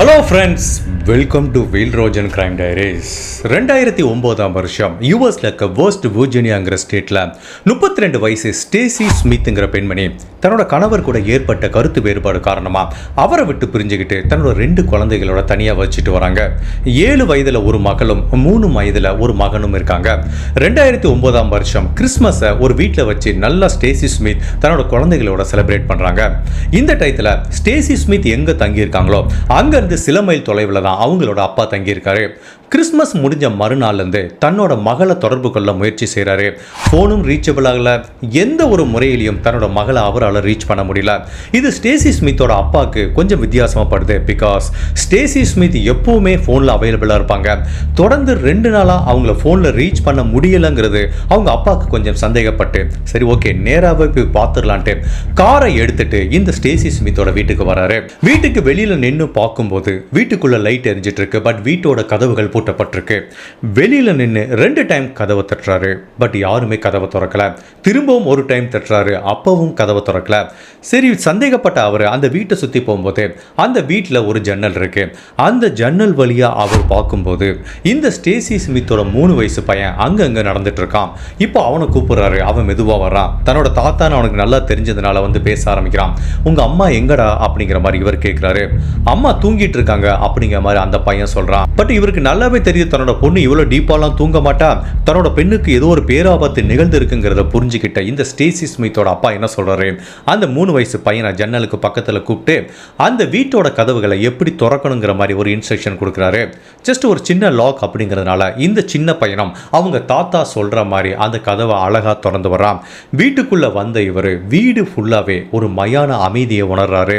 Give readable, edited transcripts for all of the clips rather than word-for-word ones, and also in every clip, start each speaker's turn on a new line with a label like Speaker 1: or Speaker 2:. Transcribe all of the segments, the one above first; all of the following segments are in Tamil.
Speaker 1: ஹலோ ஃப்ரெண்ட்ஸ், வெல்கம் டு வீல் ரோஜன் கிரைம் டைரிஸ். 2009 வருஷம் யூஎஸ்ல இருக்க வெஸ்ட் வர்ஜீனியாங்கிற ஸ்டேட்ல 32 வயசு ஸ்டேசி ஸ்மித்ங்கிற பெண்மணி தன்னோட கணவர் கூட ஏற்பட்ட கருத்து வேறுபாடு காரணமா அவரை விட்டு பிரிஞ்சுக்கிட்டு தன்னோட 2 குழந்தைகளோட தனியா வச்சுட்டு வராங்க. 7 வயதுல ஒரு மகளும் 3 வயதுல ஒரு மகனும் இருக்காங்க. 2009 வருஷம் கிறிஸ்மஸை ஒரு வீட்டில் வச்சு நல்லா ஸ்டேசி ஸ்மித் தன்னோட குழந்தைகளோட செலிப்ரேட் பண்றாங்க. இந்த டயத்துல ஸ்டேசி ஸ்மித் எங்க தங்கி இருக்காங்களோ அங்க இருந்து சில மைல் தொலைவில் தான் அவங்களோட அப்பா தங்கியிருக்காரு. கிறிஸ்மஸ் முடிஞ்ச மறுநாள்லேருந்து தன்னோட மகளை தொடர்பு கொள்ள முயற்சி செய்கிறாரு. ஃபோனும் ரீச்சபிள் ஆகல. எந்த ஒரு முறையிலையும் தன்னோட மகளை அவரால் ரீச் பண்ண முடியல. இது ஸ்டேசி ஸ்மித்தோட அப்பாவுக்கு கொஞ்சம் வித்தியாசமாகப்படுது. பிகாஸ் ஸ்டேசி ஸ்மித் எப்பவுமே ஃபோனில் அவைலபிளாக இருப்பாங்க. தொடர்ந்து 2 நாளாக அவங்கள ஃபோனில் ரீச் பண்ண முடியலைங்கிறது அவங்க அப்பாவுக்கு கொஞ்சம் சந்தேகப்பட்டு, சரி ஓகே நேராகவே போய் பார்த்துடலான்ட்டு காரை எடுத்துட்டு இந்த ஸ்டேசி ஸ்மித்தோட வீட்டுக்கு வராரு. வீட்டுக்கு வெளியில் நின்று பார்க்கும்போது வீட்டுக்குள்ள லைட் எரிஞ்சிட்டு இருக்கு. பட் வீட்டோட கதவுகள் பூட்டப்பட்டிருக்கு. வெளியில நின்று 2 டைம் கதவை தட்டுறாரு. பட் யாருமே கதவை திறக்கல. திரும்பவும் ஒரு டைம் தட்டுறாரு. அப்பவும் கதவை திறக்கல. சரி, சந்தேகப்பட்ட அவர் அந்த வீட்டை சுத்தி போகும்போது அந்த வீட்டில் ஒரு ஜன்னல் இருக்கு. அந்த ஜன்னல் வழியா அவர் பார்க்கும்போது இந்த ஸ்டேசி ஸ்மித்தோட 3 வயசு பையன் அங்கங்க நடந்துட்டு இருக்கான். இப்போ அவனை கூப்பிடுறாரு. அவன் மெதுவா வர்றான். தன்னோட தாத்தான்னு அவனுக்கு நல்லா தெரிஞ்சதுனால வந்து பேச ஆரம்பிக்கிறான். உங்க அம்மா எங்கடா அப்படிங்கிற மாதிரி இவர் கேட்கிறாரு. அம்மா தூங்கிட்டு இருக்காங்க அப்படிங்கிற மாதிரி அந்த பையன் சொல்றான். பட் இவருக்கு நல்லாவே தெரியும் தன்னோட பொண்ணு இவ்வளவு டீப்பாலாம் தூங்க மாட்டா. தன்னோட பெண்ணுக்கு ஏதோ ஒரு பேராபத்து நிகழ்ந்து இருக்குங்கிறத புரிஞ்சுக்கிட்ட இந்த ஸ்டேசி ஸ்மித்தோட அப்பா என்ன சொல்றாரு, அந்த 3 வயசு பையனை ஜன்னலுக்கு பக்கத்துல கூப்பிட்டு அந்த வீட்டோட கதவுகளை எப்படி திறக்கணுங்கிற மாதிரி ஒரு இன்ஸ்ட்ரக்ஷன் கொடுக்குறாரு. ஜஸ்ட் ஒரு சின்ன லாக் அப்படிங்கிறதுனால இந்த சின்ன பையனும் அவங்க தாத்தா சொல்ற மாதிரி அந்த கதவை அழகா திறந்து வர்றான். வீட்டுக்குள்ள வந்த இவர் வீடு ஃபுல்லாவே ஒரு மயான அமைதியை உணர்றாரு.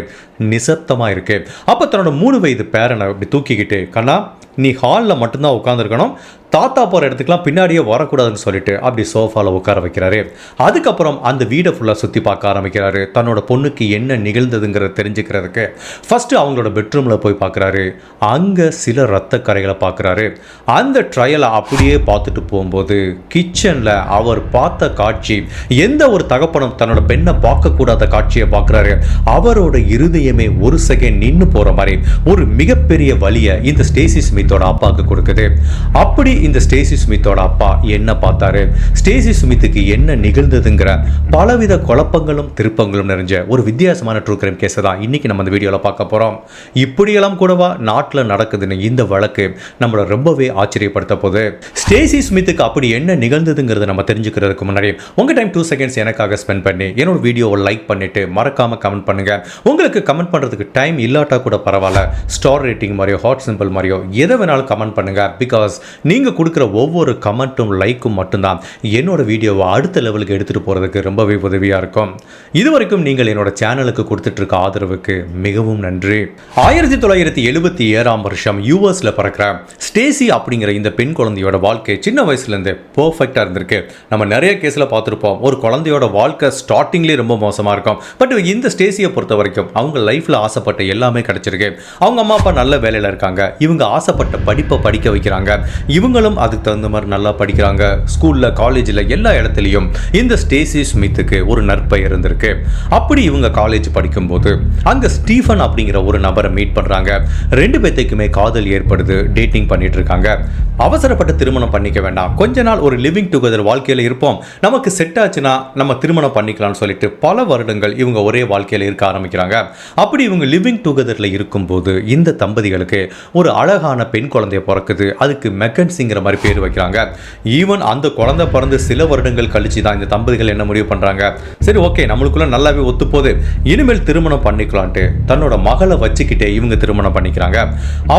Speaker 1: நிசப்தமா இருக்கு. அப்ப தன்னோட 3 வயது பேரனை அப்படி தூக்கிக்கிட்டு, கண்ணா நீ ஹாலில் மட்டும்தான் உட்காந்துருக்கணும், தாத்தா போகிற இடத்துக்குலாம் பின்னாடியே வரக்கூடாதுன்னு சொல்லிட்டு அப்படி சோஃபாவில் உட்கார வைக்கிறாரு. அதுக்கப்புறம் அந்த வீடை ஃபுல்லாக சுற்றி பார்க்க ஆரம்பிக்கிறாரு. தன்னோட பொண்ணுக்கு என்ன நிகழ்ந்ததுங்கிறத தெரிஞ்சுக்கிறதுக்கு ஃபஸ்ட்டு அவங்களோட பெட்ரூமில் போய் பார்க்குறாரு. அங்கே சில ரத்த கரைகளை பார்க்குறாரு. அந்த ட்ரையலை அப்படியே பார்த்துட்டு போகும்போது கிச்சனில் அவர் பார்த்த காட்சி, எந்த ஒரு தகப்பனும் தன்னோட பெண்ணை பார்க்கக்கூடாத காட்சியை பார்க்குறாரு. அவரோட இருதயமே ஒரு செகண்ட் நின்று போகிற மாதிரி ஒரு மிகப்பெரிய வலியை இந்த ஸ்டேசி ஸ்மித்தோட அப்பாவுக்கு கொடுக்குது. அப்படி இந்த ஸ்டேசி ஸ்மித்தோட அப்பா என்ன பார்த்தாரு, ஸ்டேசி ஸ்மித்துக்கு என்ன நிகழ்ந்ததுங்கிற பலவித குழப்பங்களும் திருப்பங்களும் நிறைஞ்ச ஒரு வித்தியாசமான ட்ரூ கிரைம் கேஸை தான் இன்னைக்கு நம்ம இந்த வீடியோவில் பார்க்க போகிறோம். இப்படியெல்லாம் கூடவா நாட்டில் நடக்குதுன்னு இந்த வழக்கு நம்மளை ரொம்பவே ஆச்சரியப்படுத்த போகுது. ஸ்டேசி ஸ்மித்துக்கு அப்படி என்ன நிகழ்ந்ததுங்கிறத நம்ம தெரிஞ்சுக்கிறதுக்கு முன்னாடி உங்கள் டைம் 2 செகண்ட்ஸ் எனக்காக ஸ்பெண்ட் பண்ணி என்னோட வீடியோவை லைக் பண்ணிட்டு மறக்காமல் கமெண்ட் பண்ணுங்க. உங்களுக்கு கமெண்ட் பண்ணுறதுக்கு டைம் இல்லாட்டா கூட பரவாயில்ல, ஸ்டார் ரேட்டிங் மாதிரியோ ஹாட் சிம்பிள் மாதிரியோ எதை வேணாலும் கமெண்ட் பண்ணுங்க. பிகாஸ் நீங்கள் கொடுக்குற ஒவ்வொரு கமெண்ட்டும் லைக்கும் மட்டும்தான் என்னோட வீடியோவை அடுத்த லெவலுக்கு எடுத்துகிட்டு போகிறதுக்கு ரொம்பவே உதவியாக இருக்கும். இதுவரைக்கும் நீங்கள் என்னோட சேனலுக்கு கொடுத்துட்டு இருக்க ஆதரவுக்கு மிகவும் நன்றி. 1977 வருஷம் யூஎஸ்ல பிறக்கிற ஸ்டேசி அப்படிங்கிற இந்த பெண் குழந்தையோட வாழ்க்கை சின்ன வயசுலேருந்து பர்ஃபெக்டாக இருந்திருக்கு. நம்ம நிறைய கேஸில் பார்த்துருப்போம், ஒரு குழந்தையோட வாழ்க்கை ஸ்டார்டிங்லேயே ரொம்ப மோசமாக இருக்கும். பட் இந்த ஸ்டேசியை பொறுத்த வரைக்கும் அவங்க லைஃப்பில் ஆசைப்பட்ட எல்லாமே கிடைச்சிருக்கு. அவங்க அம்மா அப்பா நல்ல வேலையில் இருக்காங்க. இவங்க ஆசைப்பட்ட படிப்பை படிக்க வைக்கிறாங்க. இவங்களும் அதுக்கு தகுந்த மாதிரி நல்லா படிக்கிறாங்க. ஸ்கூலில் காலேஜில் எல்லா இடத்துலையும் இந்த ஸ்டேசி ஸ்மித்துக்கு ஒரு நற்பெயர் இருந்திருக்கு. அப்படி இவங்க காலேஜ் படிக்கும்போது அங்கே ஸ்டீஃபன் அப்படிங்கிற ஒரு நபரை மீட் பண்ணுறாங்க. 2 பேத்துக்குமே காதல் ஏற்படுது. டேட்டிங் பண்ணிட்டு இருக்காங்க. அவசரப்பட்ட திருமணம் பண்ணிக்க வேண்டாம், கொஞ்ச நாள் ஒரு லிவிங் டுகெதர் வாழ்க்கையில் இருப்போம், நமக்கு செட் ஆச்சுன்னா நம்ம திருமணம் பண்ணிக்கலாம்னு சொல்லிட்டு பல வருடங்கள் இவங்க ஒரே வாழ்க்கையில் இருக்க ஆரம்பிக்கிறாங்க. அப்படி இவங்க லிவிங் டுகெதரில் இருக்கும்போது இந்த தம்பதிகளுக்கு ஒரு அழகான பெண் குழந்தைய பிறக்குது. அதுக்கு மெக்கன்சிங்கிற மாதிரி பேர் வைக்கிறாங்க. ஈவன் அந்த குழந்தை பிறந்து சில வருடங்கள் கழிச்சு தான் இந்த தம்பதிகள் என்ன முடிவு பண்றாங்க, சரி ஓகே நம்மளுக்குள்ள நல்லாவே ஒத்து போகுது, இனிமேல் திருமணம் பண்ணிக்கலான்ட்டு தன்னோட மகளை வச்சுக்கிட்டே இவங்க திருமணம் பண்ணிக்கிறாங்க.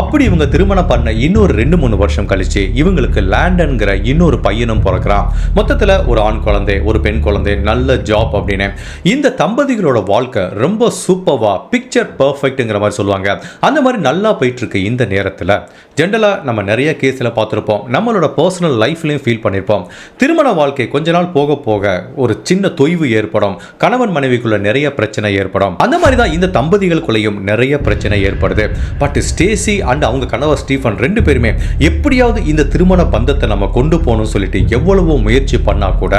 Speaker 1: அப்படி இவங்க திருமணம் பண்ண இன்னொரு 2-3 வருஷம் கழிச்சு இவங்களுக்கு லேண்டன்கிற இன்னொரு பையனும் பிறக்கிறான். மொத்தத்தில் ஒரு ஆண் குழந்தை ஒரு பெண் குழந்தை, நல்ல ஜாப் அப்படின்னு இந்த தம்பதிகளோட வாழ்க்கை ரொம்ப சூப்பர்வா பிக்சர் பர்ஃபெக்ட்ங்கிற மாதிரி சொல்லுவாங்க. அந்த மாதிரி நல்லா போயிட்டு இருக்கு. இந்த நேரத்தில் ஜென்ரலாக நம்ம நிறைய கேஸில் பார்த்துருப்போம், பண்ணியிருப்போம், நம்மளோட பர்சனல் லைஃப்லையும் ஃபீல் பண்ணியிருப்போம். திருமண வாழ்க்கை கொஞ்ச நாள் போக போக ஒரு சின்ன தொய்வு ஏற்படும், கணவன் மனைவிக்குள்ள நிறைய பிரச்சனை ஏற்படும். அந்த மாதிரி தான் இந்த தம்பதிகளுக்குள்ளேயும் நிறைய பிரச்சனை ஏற்படுது. பட் ஸ்டேசி அண்ட் அவங்க கணவர் ஸ்டீஃபன் ரெண்டு பேருமே எப்படியாவது இந்த திருமண பந்தத்தை நம்ம கொண்டு போகணும்னு சொல்லிட்டு எவ்வளவோ முயற்சி பண்ணா கூட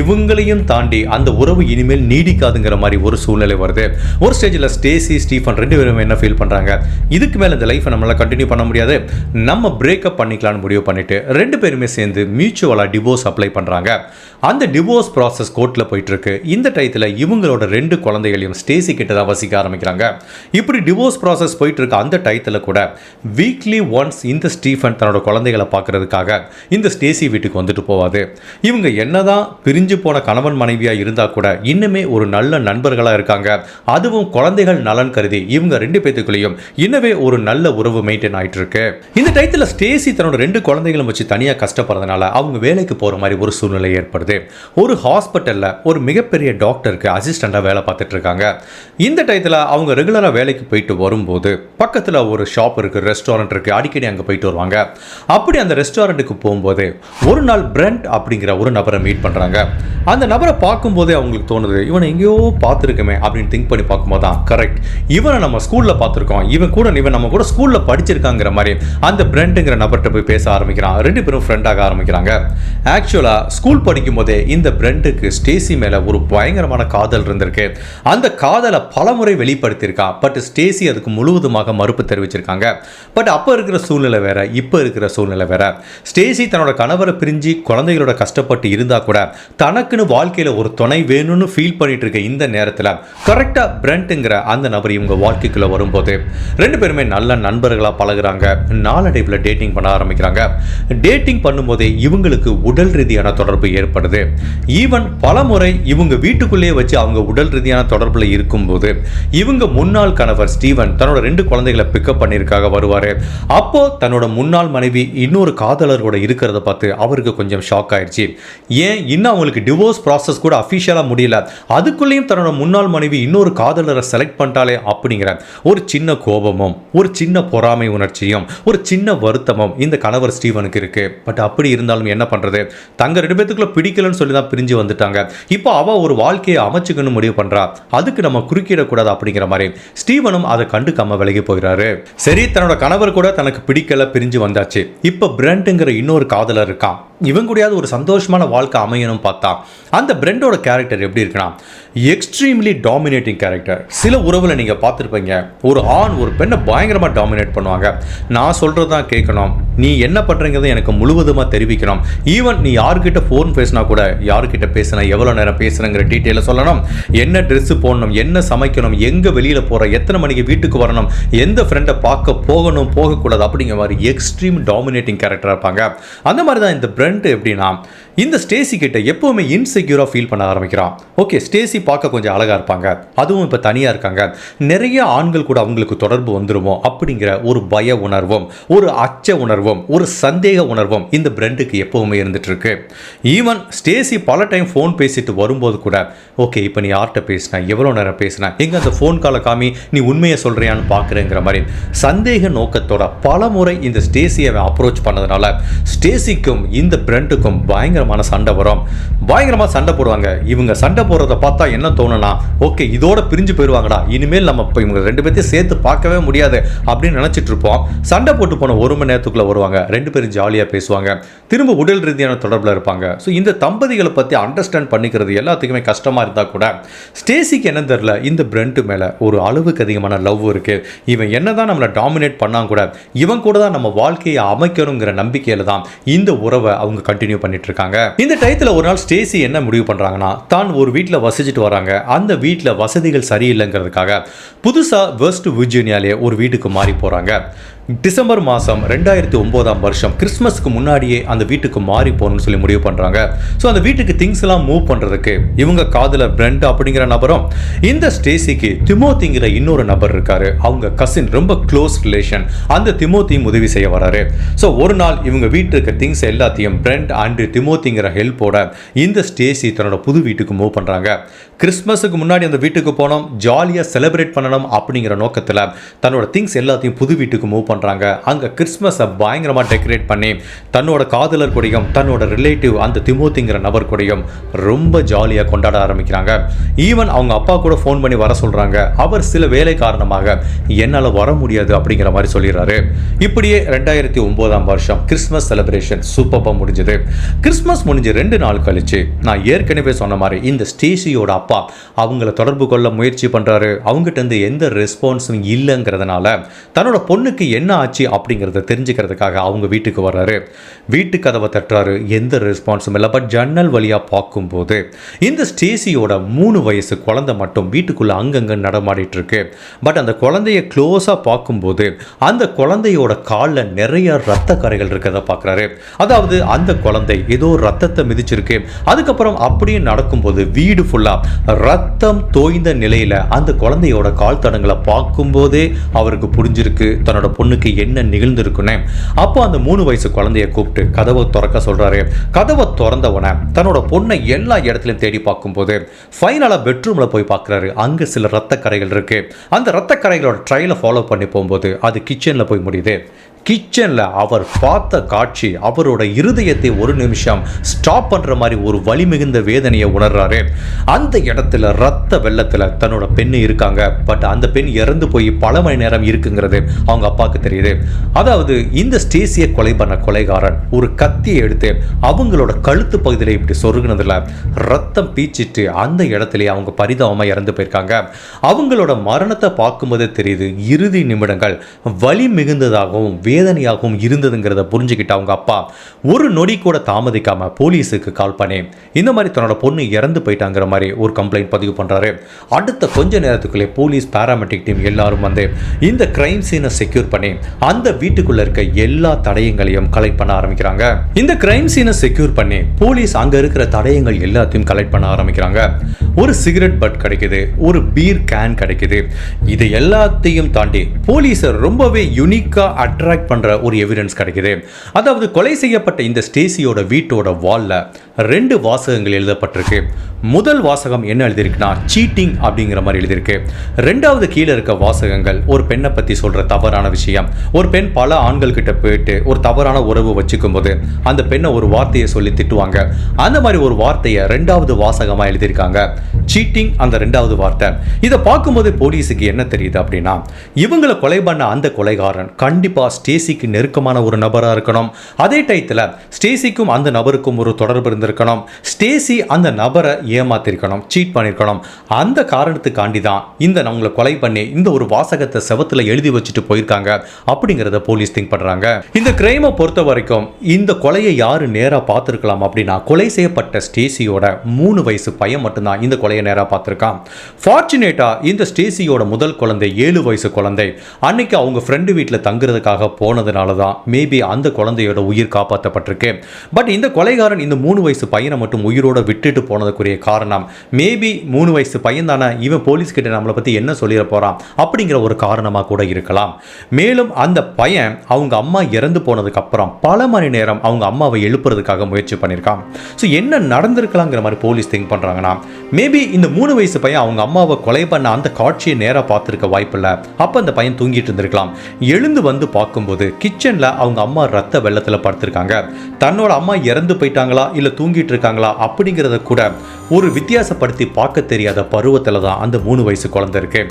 Speaker 1: இவங்களையும் தாண்டி அந்த உறவு இனிமேல் நீடிக்காதுங்கிற மாதிரி ஒரு சூழ்நிலை வருது. ஒரு ஸ்டேஜில் ஸ்டேசி ஸ்டீஃபன் ரெண்டு பேரும் என்ன ஃபீல் பண்றாங்க, இதுக்கு மேல இந்த லைஃபை நம்மளால கண்டினியூ பண்ண முடியாது, நம்ம பிரேக்கப் பண்ணிக்கலாம்னு முடிவு பண்ணிட்டு ரெண்டு பேருமே சேர்ந்து மியூச்சுவலா டிவோர்ஸ் அப்ளை பண்றாங்க. அந்த டிவோர்ஸ் ப்ராசஸ் கோர்ட்ல போயிட்டு இருக்கு. இந்த டயத்தில் இவங்களோட ரெண்டு குழந்தைகளையும் ஸ்டேசி கிட்ட தான் வசிக்க ஆரம்பிக்கிறாங்க. இப்படி டிவோர்ஸ் ப்ராசஸ் போயிட்டு இருக்க அந்த டயத்தில் கூட வீக்லி ஒன்ஸ் இந்த ஸ்டீஃபன் தன்னோட குழந்தைகளை பார்க்கறதுக்காக இந்த ஸ்டேசி வீட்டுக்கு வந்துட்டு போவாது. இவங்க என்னதான் பிரிஞ்சு போன கணவன் மனைவியா இருந்தா கூட இன்னுமே ஒரு நல்ல நண்பர்களா இருக்காங்க. அதுவும் குழந்தைகள் நலன் கருதி இவங்க ரெண்டு பேத்துக்குள்ளேயும் இன்னவே ஒரு நல்ல உறவு மெயின்டைன் ஆயிட்டு இருக்கு. இந்த டயத்தில் ஸ்டேசி தன்னோட ரெண்டு குழந்தைகளும் வச்சு தனியா கஷ்டப்படுறதுனால அவங்க வேலைக்கு போற மாதிரி ஒரு சூழ்நிலை ஏற்படுது. ஒரு ஹாஸ்பிட்டல்ல ஒரு மிகப்பெரிய டாக்டருக்கு அசிஸ்டண்டா வேலை பார்த்துட்டு இருக்காங்க. இந்த டயத்தில் அவங்க ரெகுலரா வேலைக்கு போயிட்டு வரும்போது பக்கத்தில் ஒரு ஷாப் இருக்கு, ரெஸ்டாரண்ட் இருக்கு, அடிக்கடி அங்கே போயிட்டு வருவாங்க. அப்படி அந்த ரெஸ்டாரண்ட்டுக்கு போகும்போது ஒரு நாள் பிரெண்ட் அப்படிங்கிற ஒரு நபரை மீட் பண்றாங்க. அந்த நபரை பார்க்கும்போதே அவங்களுக்கு தோணுது, இவனை எங்கேயோ பார்த்துருக்குமே அப்படின்னு திங்க் பண்ணி பார்க்கும்போது தான் கரெக்ட், இவனை நம்ம ஸ்கூல்ல பார்த்துருக்கோம், இவன் நம்ம கூட ஸ்கூல்ல படிச்சிருக்காங்கிற மாதிரி அந்த பிரெண்ட்ங்கிற நபர்கிட்ட போய் பேச ஆரம்பிக்கிறான். ரெண்டு பேரும் ஃப்ரெண்டாக ஆரம்பிக்கிறாங்க. ஆக்சுவலா ஸ்கூல் படிக்கும் போதே இந்த பிரெண்டுக்கு ஸ்டேசி மேல ஒரு பயங்கரமான காதல் இருந்திருக்கு. அந்த காதலை பலமுறை வெளிப்படுத்தியிருக்கான். பட் ஸ்டேசி அதுக்கு முழுவதுமாக மறுப்பு தெரிவிச்சிருக்காங்க. பட் அப்போ இருக்கிற சூழ்நிலை வேற, இப்போ இருக்கிற சூழ்நிலை வேற. ஸ்டேசி தன்னோட கணவரை பிரிஞ்சு குழந்தைகளோட கஷ்டப்பட்டு இருந்தா கூட தனக்குன்னு வாழ்க்கையில ஒரு துணை வேணும்னு ஃபீல் பண்ணிட்டு இருக்க இந்த நேரத்தில் கரெக்டா பிரெண்ட்ங்கிற அந்த நபர் இவங்க வாழ்க்கைக்குள்ள வரும்போது ரெண்டு பேருமே நல்ல நண்பர்களா பழகுறாங்க. நாளடைவில் டேட்டிங் பண்ண ஆரம்பிக்கிறாங்க. டேட்டிங் பண்ணும்போதே இவங்களுக்கு உடல் ரீதியான தொடர்பு ஏற்படுது. ஈவன் பல முறை இவங்க வீட்டுக்குள்ளேயே வச்சு அவங்க உடல் ரீதியான தொடர்புல இருக்கும்போது இவங்க முன்னாள் கணவர் ஸ்டீவன் தன்னோட ரெண்டு குழந்தைகளை பிக்கப் பண்ணிருக்காக வருவாரு. அப்போ தன்னோட முன்னாள் மனைவி இன்னொரு காதலரோட இருக்கிறத பார்த்து அவருக்கு கொஞ்சம் ஷாக் ஆயிடுச்சு. ஏன் இன்னும் அவங்களுக்கு டிவோர்ஸ் ப்ராசஸ் கூட அஃபிஷியலா முடியல, அதுக்குள்ளேயும் தன்னோட முன்னாள் மனைவி இன்னொரு காதலரை செலக்ட் பண்ணிட்டாலே அப்படிங்கிற ஒரு சின்ன கோபமும் ஒரு சின்ன பொறாமை உணர்ச்சியும் ஒரு சின்ன வருத்தமும் இந்த கணவர் ஸ்டீவனுக்கு இருக்கு. பட் அப்படி இருந்தாலும் என்ன பண்றது, தங்க ரெண்டு பேத்துக்குள்ள பிடிக்கலன்னு சொல்லி தான் பிரிஞ்சு வந்துட்டாங்க. இப்போ அவ ஒரு வாழ்க்கையை அமைச்சுக்கணும் முடிவு பண்றா, அதுக்கு நம்ம குறுக்கிடக்கூடாது அப்படிங்கிற மாதிரி ஸ்டீவனும் அதை கண்டுக்காம விலகி போகிறாரு. சரி, தன்னோட கணவர் கூட தனக்கு பிடிக்கல, பிரிஞ்சு வந்தாச்சு. இப்ப பிரெண்ட்ங்கிற இன்னொரு காதலர் இருக்கான். இவங்க கூடயாவது ஒரு சந்தோஷமான வாழ்க்கை அமையணும் பார்த்தா அந்த பிரெண்டோட கேரக்டர் எப்படி இருக்குன்னா எக்ஸ்ட்ரீம்லி டாமினேட்டிங் கேரக்டர். சில உறவுல நீங்க பார்த்துருப்பீங்க, ஒரு ஆண் ஒரு பெண்ணை பயங்கரமா டாமினேட் பண்ணுவாங்க. நான் சொல்றதான் கேட்கணும், நீ என்ன பண்றீங்கிறத எனக்கு முழுவதுமா தெரிவிக்கணும். ஈவன் நீ யாருக்கிட்ட ஃபோன் பேசினா கூட யாருக்கிட்ட பேசினா எவ்வளவு நேரம் பேசுறங்கிற டீட்டெயில சொல்லணும், என்ன ட்ரெஸ் போடணும், என்ன சமைக்கணும், எங்க வெளியில போற, எத்தனை மணிக்கு வீட்டுக்கு வரணும், எந்த ஃப்ரெண்டை பார்க்க போகணும் போகக்கூடாது அப்படிங்கிற மாதிரி எக்ஸ்ட்ரீம் டாமினேட்டிங் கேரக்டரா இருப்பாங்க. அந்த மாதிரி தான் இந்த பிரெண்ட் எப்படின்னா இந்த ஸ்டேசி கிட்ட எப்பவுமே இன்செக்யூரா ஃபீல் பண்ண ஆரம்பிக்கிறான். ஓகே, ஸ்டேசி பார்க்க கொஞ்சம் அழகா இருப்பாங்க, அதுவும் இப்ப தனியா இருக்காங்க, நிறைய ஆண்கள் கூட அவங்களுக்கு தொடர்பு வந்துருமோ அப்படிங்கிற ஒரு பய உணர்வும் ஒரு அச்ச உணர்வும் ஒரு சந்தேக உணர்வும் இந்த பிரெண்டுக்கு எப்பவுமே இருந்துட்டு இருக்கு. ஈவன் ஸ்டேசி பல டைம் ஃபோன் பேசிட்டு வரும்போது கூட ஓகே இப்போ நீ யார்கிட்ட பேசின, எவ்வளோ நேரம் பேசின, எங்க அந்த ஃபோன் காலை காமி, நீ உண்மையை சொல்றியான்னு பார்க்குறேங்கிற மாதிரி சந்தேக நோக்கத்தோட பல முறை இந்த ஸ்டேசியை அப்ரோச் பண்ணதுனால ஸ்டேசிக்கும் இந்த பிரெண்டுக்கும் பயங்கரமான சண்டை வரும். பயங்கரமா சண்டை போடுவாங்க. இவங்க சண்டை போடுறத பார்த்தா என்ன தோணுனா, ஓகே இதோட பிரிஞ்சு போயிடுவாங்கடா, இனிமேல் நம்ம இவங்க ரெண்டு பேர்த்தையும் சேர்த்து பார்க்கவே முடியாது அப்படின்னு நினைச்சிட்டு இருப்போம். சண்டை போட்டு போன ஒரு மணி நேரத்துக்குள்ள வருவாங்க, ரெண்டு பேரும் ஜாலியா பேசுவாங்க, திரும்ப உடல் ரீதியான தொடர்பில் இருப்பாங்க. ஸோ இந்த தம்பதிகளை பற்றி அண்டர்ஸ்டாண்ட் பண்ணிக்கிறது எல்லாத்துக்குமே கஷ்டமாக இருந்தால் கூட ஸ்டேசிக்கு என்ன தெரியல, இந்த பிரெண்ட் மேலே ஒரு அளவுக்கு அதிகமான லவ் இருக்கு. இவன் என்னதான் நம்மளை டாமினேட் பண்ணா கூட இவன் கூட தான் நம்ம வாழ்க்கையை அமைக்கணுங்கிற நம்பிக்கையில தான் இந்த உறவை அவங்க கண்டினியூ பண்ணிட்டு இருக்காங்க. இந்த டயத்தில் ஒரு நாள் ஸ்டேசி என்ன முடிவு பண்றாங்கன்னா, தான் ஒரு வீட்டில் வசிச்சுட்டு வராங்க, அந்த வீட்டில் வசதிகள் சரியில்லைங்கிறதுக்காக புதுசா வெஸ்ட் விர்ஜீனியாலே ஒரு வீட்டுக்கு மாறி போறாங்க. டிசம்பர் மாதம் 2009 கிறிஸ்மஸ்க்கு முன்னாடியே அந்த வீட்டுக்கு மாறி போகணும்னு சொல்லி முடிவு பண்ணுறாங்க. ஸோ அந்த வீட்டுக்கு திங்ஸ் எல்லாம் மூவ் பண்ணுறதுக்கு இவங்க காதலர் பிரெண்ட் அப்படிங்கிற நபரும் இந்த ஸ்டேசிக்கு திமோத்திங்கிற இன்னொரு நபர் இருக்காரு, அவங்க கசின், ரொம்ப க்ளோஸ் ரிலேஷன். அந்த திமோத்தியும் உதவி செய்ய வராரு. ஸோ ஒரு நாள் இவங்க வீட்டுக்கு திங்ஸ் எல்லாத்தையும் பிரெண்ட் அண்ட் திமோத்திங்கிற ஹெல்ப்போட இந்த ஸ்டேசி தன்னோட புது வீட்டுக்கு மூவ் பண்ணுறாங்க. கிறிஸ்மஸுக்கு முன்னாடி அந்த வீட்டுக்கு போனோம், ஜாலியாக செலிப்ரேட் பண்ணணும் அப்படிங்கிற நோக்கத்தில் தன்னோட திங்ஸ் எல்லாத்தையும் புது வீட்டுக்கு மூவ் பண்றாங்க. அங்க கிறிஸ்மஸை பயங்கரமா டெக்கரேட் பண்ணி தன்னோட காதலர் கூடயும் தன்னோட ரிலேட்டிவ் அந்த திமோத்திங்கிற நபர் கூடயும் ரொம்ப ஜாலியா கொண்டாட ஆரம்பிக்கிறாங்க. ஈவன் அவங்க அப்பா கூட ஃபோன் பண்ணி வர சொல்றாங்க. அவர் சில வேலை காரணமாக என்னால வர முடியாது அப்படிங்கிற மாதிரி சொல்லிடுறாரு. இப்படியே 2009 வருஷம் கிறிஸ்மஸ் செலிப்ரேஷன் சூப்பரா முடிஞ்சது. கிறிஸ்மஸ் முடிஞ்சு 2 நாள் கழிச்சு நான் ஏற்கனவே சொன்ன மாதிரி இந்த ஸ்டேசியோட அப்பா அவங்கள தொடர்பு கொள்ள முயற்சி பண்றாரு. அவங்ககிட்ட இருந்து எந்த ரெஸ்பான்ஸும் இல்லைங்கிறதுனால தன்னோட பொண்ணுக்கு என்ன ஆச்சு அப்படிங்கிறத தெரிஞ்சுக்கிறதுக்காக அவங்க வீட்டுக்கு வர்றாரு. வீட்டு கதவை தட்டுறாரு. எந்த ரெஸ்பான்ஸும் இல்லை. பட் ஜன்னல் வழியா பார்க்கும்போது இந்த ஸ்டேசியோட 3 வயசு குழந்தை மட்டும் வீட்டுக்குள்ள அங்கங்க நடமாடிட்டு இருக்கு. பட் அந்த குழந்தைய க்ளோஸா பார்க்கும்போது அந்த குழந்தையோட காலில் நிறைய ரத்த கரைகள் இருக்கிறத பார்க்குறாரு. அதாவது அந்த குழந்தை ஏதோ ரத்தத்தை மிதிச்சிருக்கு. அதுக்கப்புறம் அப்படியே நடக்கும்போது வீடு ஃபுல்லா ரத்தம் தோய்ந்த நிலையில அந்த குழந்தையோட கால் தடங்களை பார்க்கும்போதே அவருக்கு புரிஞ்சிருக்கு தன்னோட பொண்ணுக்கு என்ன நிகழ்ந்திருக்குன்னு. அப்போ அந்த 3 வயசு குழந்தைய கூப்பிட்டு கதவை திறக்க சொல்றாரு. கதவை திறந்தவன தன்னோட பொண்ணை எல்லா இடத்துலையும் தேடி பார்க்கும்போது ஃபைனலா பெட்ரூம்ல போய் பார்க்குறாரு. அங்க சில ரத்த கரைகள் இருக்கு. அந்த ரத்த கரைகளோட ட்ரையலை ஃபாலோ பண்ணி போகும்போது அது கிச்சன்ல போய் முடியுது. கிச்சன்ல அவர் பார்த்த காட்சி அவரோட இருதயத்தை ஒரு நிமிஷம் ஸ்டாப் பண்ற மாதிரி ஒரு வலி மிகுந்த வேதனையை உணர்றாரு. அந்த இடத்துல ரத்த வெள்ளத்துல தன்னோட பெண்ணு இருக்காங்க. பட் அந்த பெண் இறந்து போய் பல மணி நேரம் இருக்குங்கிறது அவங்க அப்பாவுக்கு தெரியுது. அதாவது இந்த ஸ்டேசியை கொலை பண்ண கொலைகாரன் ஒரு கத்தியை எடுத்து அவங்களோட கழுத்து பகுதியில் இப்படி சொருகினதுல ரத்தம் பீச்சிட்டு அந்த இடத்துல அவங்க பரிதாபமா இறந்து போயிருக்காங்க. அவங்களோட மரணத்தை பார்க்கும்போதே தெரியுது இறுதி நிமிடங்கள் வலி மிகுந்ததாகவும் வேதனையாகவும் இருந்ததுங்கிறத புரிஞ்சுக்கிட்ட அவங்க அப்பா ஒரு நொடி கூட தாமதிக்காம போலீஸுக்கு கால் பண்ணி இந்த மாதிரி தன்னோட பொண்ணு இறந்து போயிட்டாங்கிற மாதிரி ஒரு கம்ப்ளைண்ட் பதிவு பண்றாரு. அடுத்த கொஞ்ச நேரத்துக்குள்ளே போலீஸ் பாராமெடிக் டீம் எல்லாரும் வந்து இந்த கிரைம் சீனை செக்யூர் பண்ணி அந்த வீட்டுக்குள்ள இருக்க எல்லா தடயங்களையும் கலெக்ட் பண்ண ஆரம்பிக்கிறாங்க. இந்த கிரைம் சீனை செக்யூர் பண்ணி போலீஸ் அங்க இருக்கிற தடயங்கள் எல்லாத்தையும் கலெக்ட் பண்ண ஆரம்பிக்கிறாங்க. ஒரு சிகரெட் பட் கிடைக்குது. ஒரு பீர் கேன் கிடைக்குது. இது எல்லாத்தையும் தாண்டி போலீஸ் ரொம்பவே யூனிக்கா அட்ராக்ட் பண்ற ஒரு எவிடன்ஸ் கிடைக்குது. அதாவது கொலை செய்யப்பட்ட இந்த ஸ்டேசியோட வீட்டோட வால்ல 2 வாசகங்கள் எழுதப்பட்டிருக்கு. முதல் வாசகம் என்ன எழுதிருக்குன்னா சீட்டிங் அப்படிங்கிற மாதிரி எழுதிருக்கு. 2வது கீழே இருக்க வாசகங்கள் ஒரு பெண்ணை பத்தி சொல்ற தவறான விஷயம். ஒரு பெண் பல ஆண்கள் கிட்ட போயிட்டு ஒரு தவறான உறவு வச்சுக்கும் போது அந்த பெண்ணை ஒரு வார்த்தையை சொல்லி திட்டுவாங்க. அந்த மாதிரி ஒரு வார்த்தையை 2வது வாசகமா எழுதியிருக்காங்க. சீட்டிங் அந்த 2வது வார்த்தை. இதை பார்க்கும்போது போலீஸுக்கு என்ன தெரியுது அப்படின்னா இவங்களை கொலை பண்ண அந்த கொலைகாரன் கண்டிப்பா ஸ்டேசிக்கு நெருக்கமான ஒரு நபராக இருக்கணும். அதே டயத்தில் ஸ்டேசிக்கும் அந்த நபருக்கும் ஒரு தொடர்பு இருந்திருக்கணும். ஸ்டேசி அந்த நபரை ஏமாத்திருக்கணும், சீட் பண்ணிருக்கணும். அந்த காரணத்துக்காண்டி தான் இந்த அவங்களை கொலை பண்ணி இந்த ஒரு வாசகத்தை செவத்துல எழுதி வச்சுட்டு போயிருக்காங்க அப்படிங்கிறத போலீஸ் திங்க் பண்றாங்க. இந்த கிரைமை பொறுத்த வரைக்கும் இந்த கொலையை யாரு நேரா பார்த்திருக்கலாம் அப்படின்னா கொலை செய்யப்பட்ட ஸ்டேசியோட 3 வயசு பையன் மட்டும்தான் இந்த கொலையை நேரா பார்த்திருக்கான். ஃபார்ச்சுனேட்டா இந்த ஸ்டேசியோட முதல் குழந்தை 7 வயசு குழந்தை அன்னைக்கு அவங்க ஃப்ரெண்டு வீட்டில் தங்குறதுக்காக போனதுனால தான் மேபி அந்த குழந்தையோட உயிர் காப்பாற்றப்பட்டிருக்கு. பட் இந்த கொலைகாரன் இந்த 3 வயசு பையனை மட்டும் உயிரோட விட்டுட்டு போனதுக்குரிய காரணம் மேபி 3 வயசு பையன் தானே, இவன் போலீஸ் கிட்ட நம்மளை பத்தி என்ன சொல்லிட போறான் அப்படிங்கிற ஒரு காரணமா கூட இருக்கலாம். மேலும் அந்த பையன் அவங்க அம்மா இறந்து போனதுக்கு அப்புறம் பல மணி நேரம் அவங்க அம்மாவை எழுப்புறதுக்காக முயற்சி பண்ணியிருக்கான். ஸோ என்ன நடந்திருக்கலாங்கிற மாதிரி போலீஸ் திங்க் பண்றாங்கன்னா மேபி இந்த 3 வயசு பையன் அவங்க அம்மாவை கொலை பண்ண அந்த காட்சியை நேராக பார்த்துருக்க வாய்ப்பில்லை. அப்போ அந்த பையன் தூங்கிட்டு இருந்திருக்கலாம். எழுந்து வந்து பார்க்கும்போது கிச்சன்ல அவங்க அம்மா ரத்த வெள்ளத்தில் படுத்திருக்காங்க. தன்னோட அம்மா இறந்து போயிட்டாங்களா இல்லை தூங்கிட்டு இருக்காங்களா அப்படிங்கிறத கூட ஒரு வித்தியாசப்படுத்தி பார்க்க தெரியாத பருவத்தில் தான் அந்த 3 வயசு குழந்தை இருக்கு.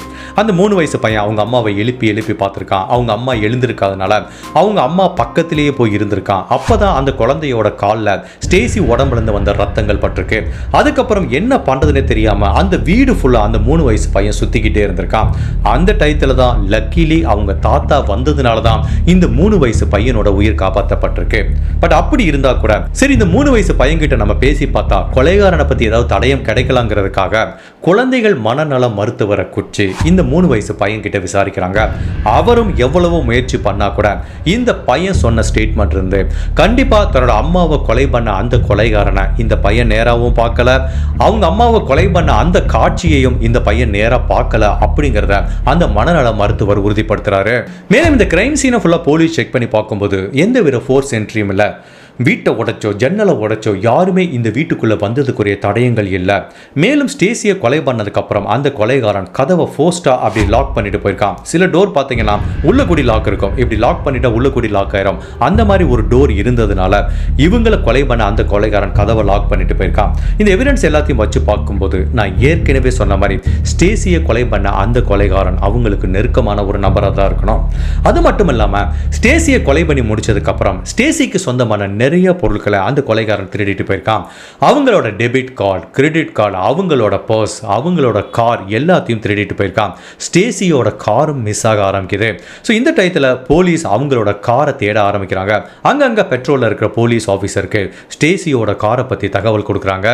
Speaker 1: அந்த 3 வயசு பையன் அவங்க அம்மாவை எழுப்பி பார்த்துருக்கான். அவங்க அம்மா எழுந்திருக்காதனால அவங்க அம்மா பக்கத்திலேயே போய் இருந்திருக்கான். அப்போதான் அந்த குழந்தையோட காலில் ஸ்டேசி உடம்புலேருந்து வந்த ரத்தங்கள் பட்டிருக்கு. அதுக்கப்புறம் என்ன பண்ணுறதுனே தெரியாமல் அந்த வீடு ஃபுல்லாக அந்த 3 வயசு பையன் சுற்றிக்கிட்டே இருந்திருக்கான். அந்த டயத்தில் தான் லக்கிலி அவங்க தாத்தா வந்ததுனால தான் இந்த 3 வயசு பையனோட உயிர் காப்பாற்றப்பட்டிருக்கு. பட் அப்படி இருந்தா கூட சரி இந்த 3 வயசு பையன்கிட்ட நம்ம பேசி பார்த்தா கொலைகாரனை பற்றி ஏதாவது தடயம் கிடைக்கலாங்கிறதுக்காக குழந்தைகள் மனநல மருத்துவரை குச்சி இந்த 3 வயசு பையன் கிட்ட விசாரிக்கிறாங்க. அவரும் எவ்வளவோ முயற்சி பண்ணா கூட இந்த பையன் சொன்ன ஸ்டேட்மெண்ட் இருந்து கண்டிப்பா தன்னோட அம்மாவை கொலை பண்ண அந்த கொலைகாரனை இந்த பையன் நேராகவும் பார்க்கல, அவங்க அம்மாவை கொலை பண்ண அந்த காட்சியையும் இந்த பையன் நேரா பார்க்கல அப்படிங்கிறத அந்த மனநல மருத்துவர் உறுதிப்படுத்துறாரு. மேலும் இந்த கிரைம் சீனை ஃபுல்லா போலீஸ் செக் பண்ணி பார்க்கும்போது எந்த வித ஃபோர்ஸ் என்ட்ரியும் இல்லை. வீட்டை உடைச்சோ ஜன்னலை உடைச்சோ யாருமே இந்த வீட்டுக்குள்ளே வந்ததுக்குரிய தடயங்கள் இல்லை. மேலும் ஸ்டேசியை கொலை பண்ணதுக்கப்புறம் அந்த கொலைகாரன் கதவை ஃபோஸ்ட்டாக அப்படி லாக் பண்ணிட்டு போயிருக்கான். சில டோர் பார்த்தீங்கன்னா உள்ள கூடி லாக் இருக்கும், இப்படி லாக் பண்ணிட்டா உள்ள கூடி லாக் ஆயிரும். அந்த மாதிரி ஒரு டோர் இருந்ததுனால இவங்களை கொலை பண்ண அந்த கொலைகாரன் கதவை லாக் பண்ணிட்டு போயிருக்கான். இந்த எவிடன்ஸ் எல்லாத்தையும் வச்சு பார்க்கும்போது நான் ஏற்கனவே சொன்ன மாதிரி ஸ்டேசியை கொலை பண்ண அந்த கொலைகாரன் அவங்களுக்கு நெருக்கமான ஒரு நபராக தான் இருக்கணும். அது மட்டும் இல்லாமல் ஸ்டேசியை கொலை பண்ணி முடிச்சதுக்கு அப்புறம் ஸ்டேசிக்கு சொந்தமான நிறைய பொருட்களை அந்த கொலைகாரன் திருடிட்டு போயிருக்கான். அவங்களோட டெபிட் கார்டு, கிரெடிட் கார்டு, அவங்களோட பர்ஸ், அவங்களோட கார் எல்லாத்தையும் திருடிட்டு போயிருக்கான். ஸ்டேசியோட காரும் மிஸ் ஆக ஆரம்பிக்குது. ஸோ இந்த டயத்தில் போலீஸ் அவங்களோட காரை தேட ஆரம்பிக்கிறாங்க. அங்கங்கே பெட்ரோலில் இருக்கிற போலீஸ் ஆஃபீஸருக்கு ஸ்டேசியோட காரை பற்றி தகவல் கொடுக்குறாங்க.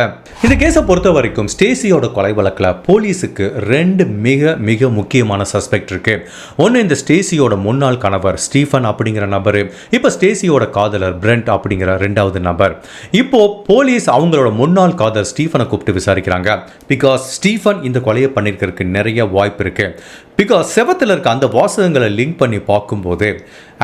Speaker 1: இந்த கேஸை பொறுத்த வரைக்கும் ஸ்டேசியோட கொலை வழக்கில் போலீஸுக்கு ரெண்டு மிக மிக முக்கியமான சஸ்பெக்ட் இருக்கு. ஒன்று இந்த ஸ்டேசியோட முன்னாள் கணவர் ஸ்டீஃபன் அப்படிங்கிற நபர், இப்போ ஸ்டேசியோட காதலர் பிரெண்ட் அப்படிங்கிற ரெண்டாவது நபர். இப்போ போலீஸ் அவங்களோட முன்னாள் காதலர் ஸ்டீஃபனை கூப்பிட்டு விசாரிக்கிறாங்க. பிகாஸ் ஸ்டீஃபன் இந்த கொலையை பண்ணிருக்கிறதுக்கு நிறைய வாய்ப்பு இருக்கு. பிகாஸ் செவத்தில் இருக்க அந்த வாசகங்களை லிங்க் பண்ணி பார்க்கும்போது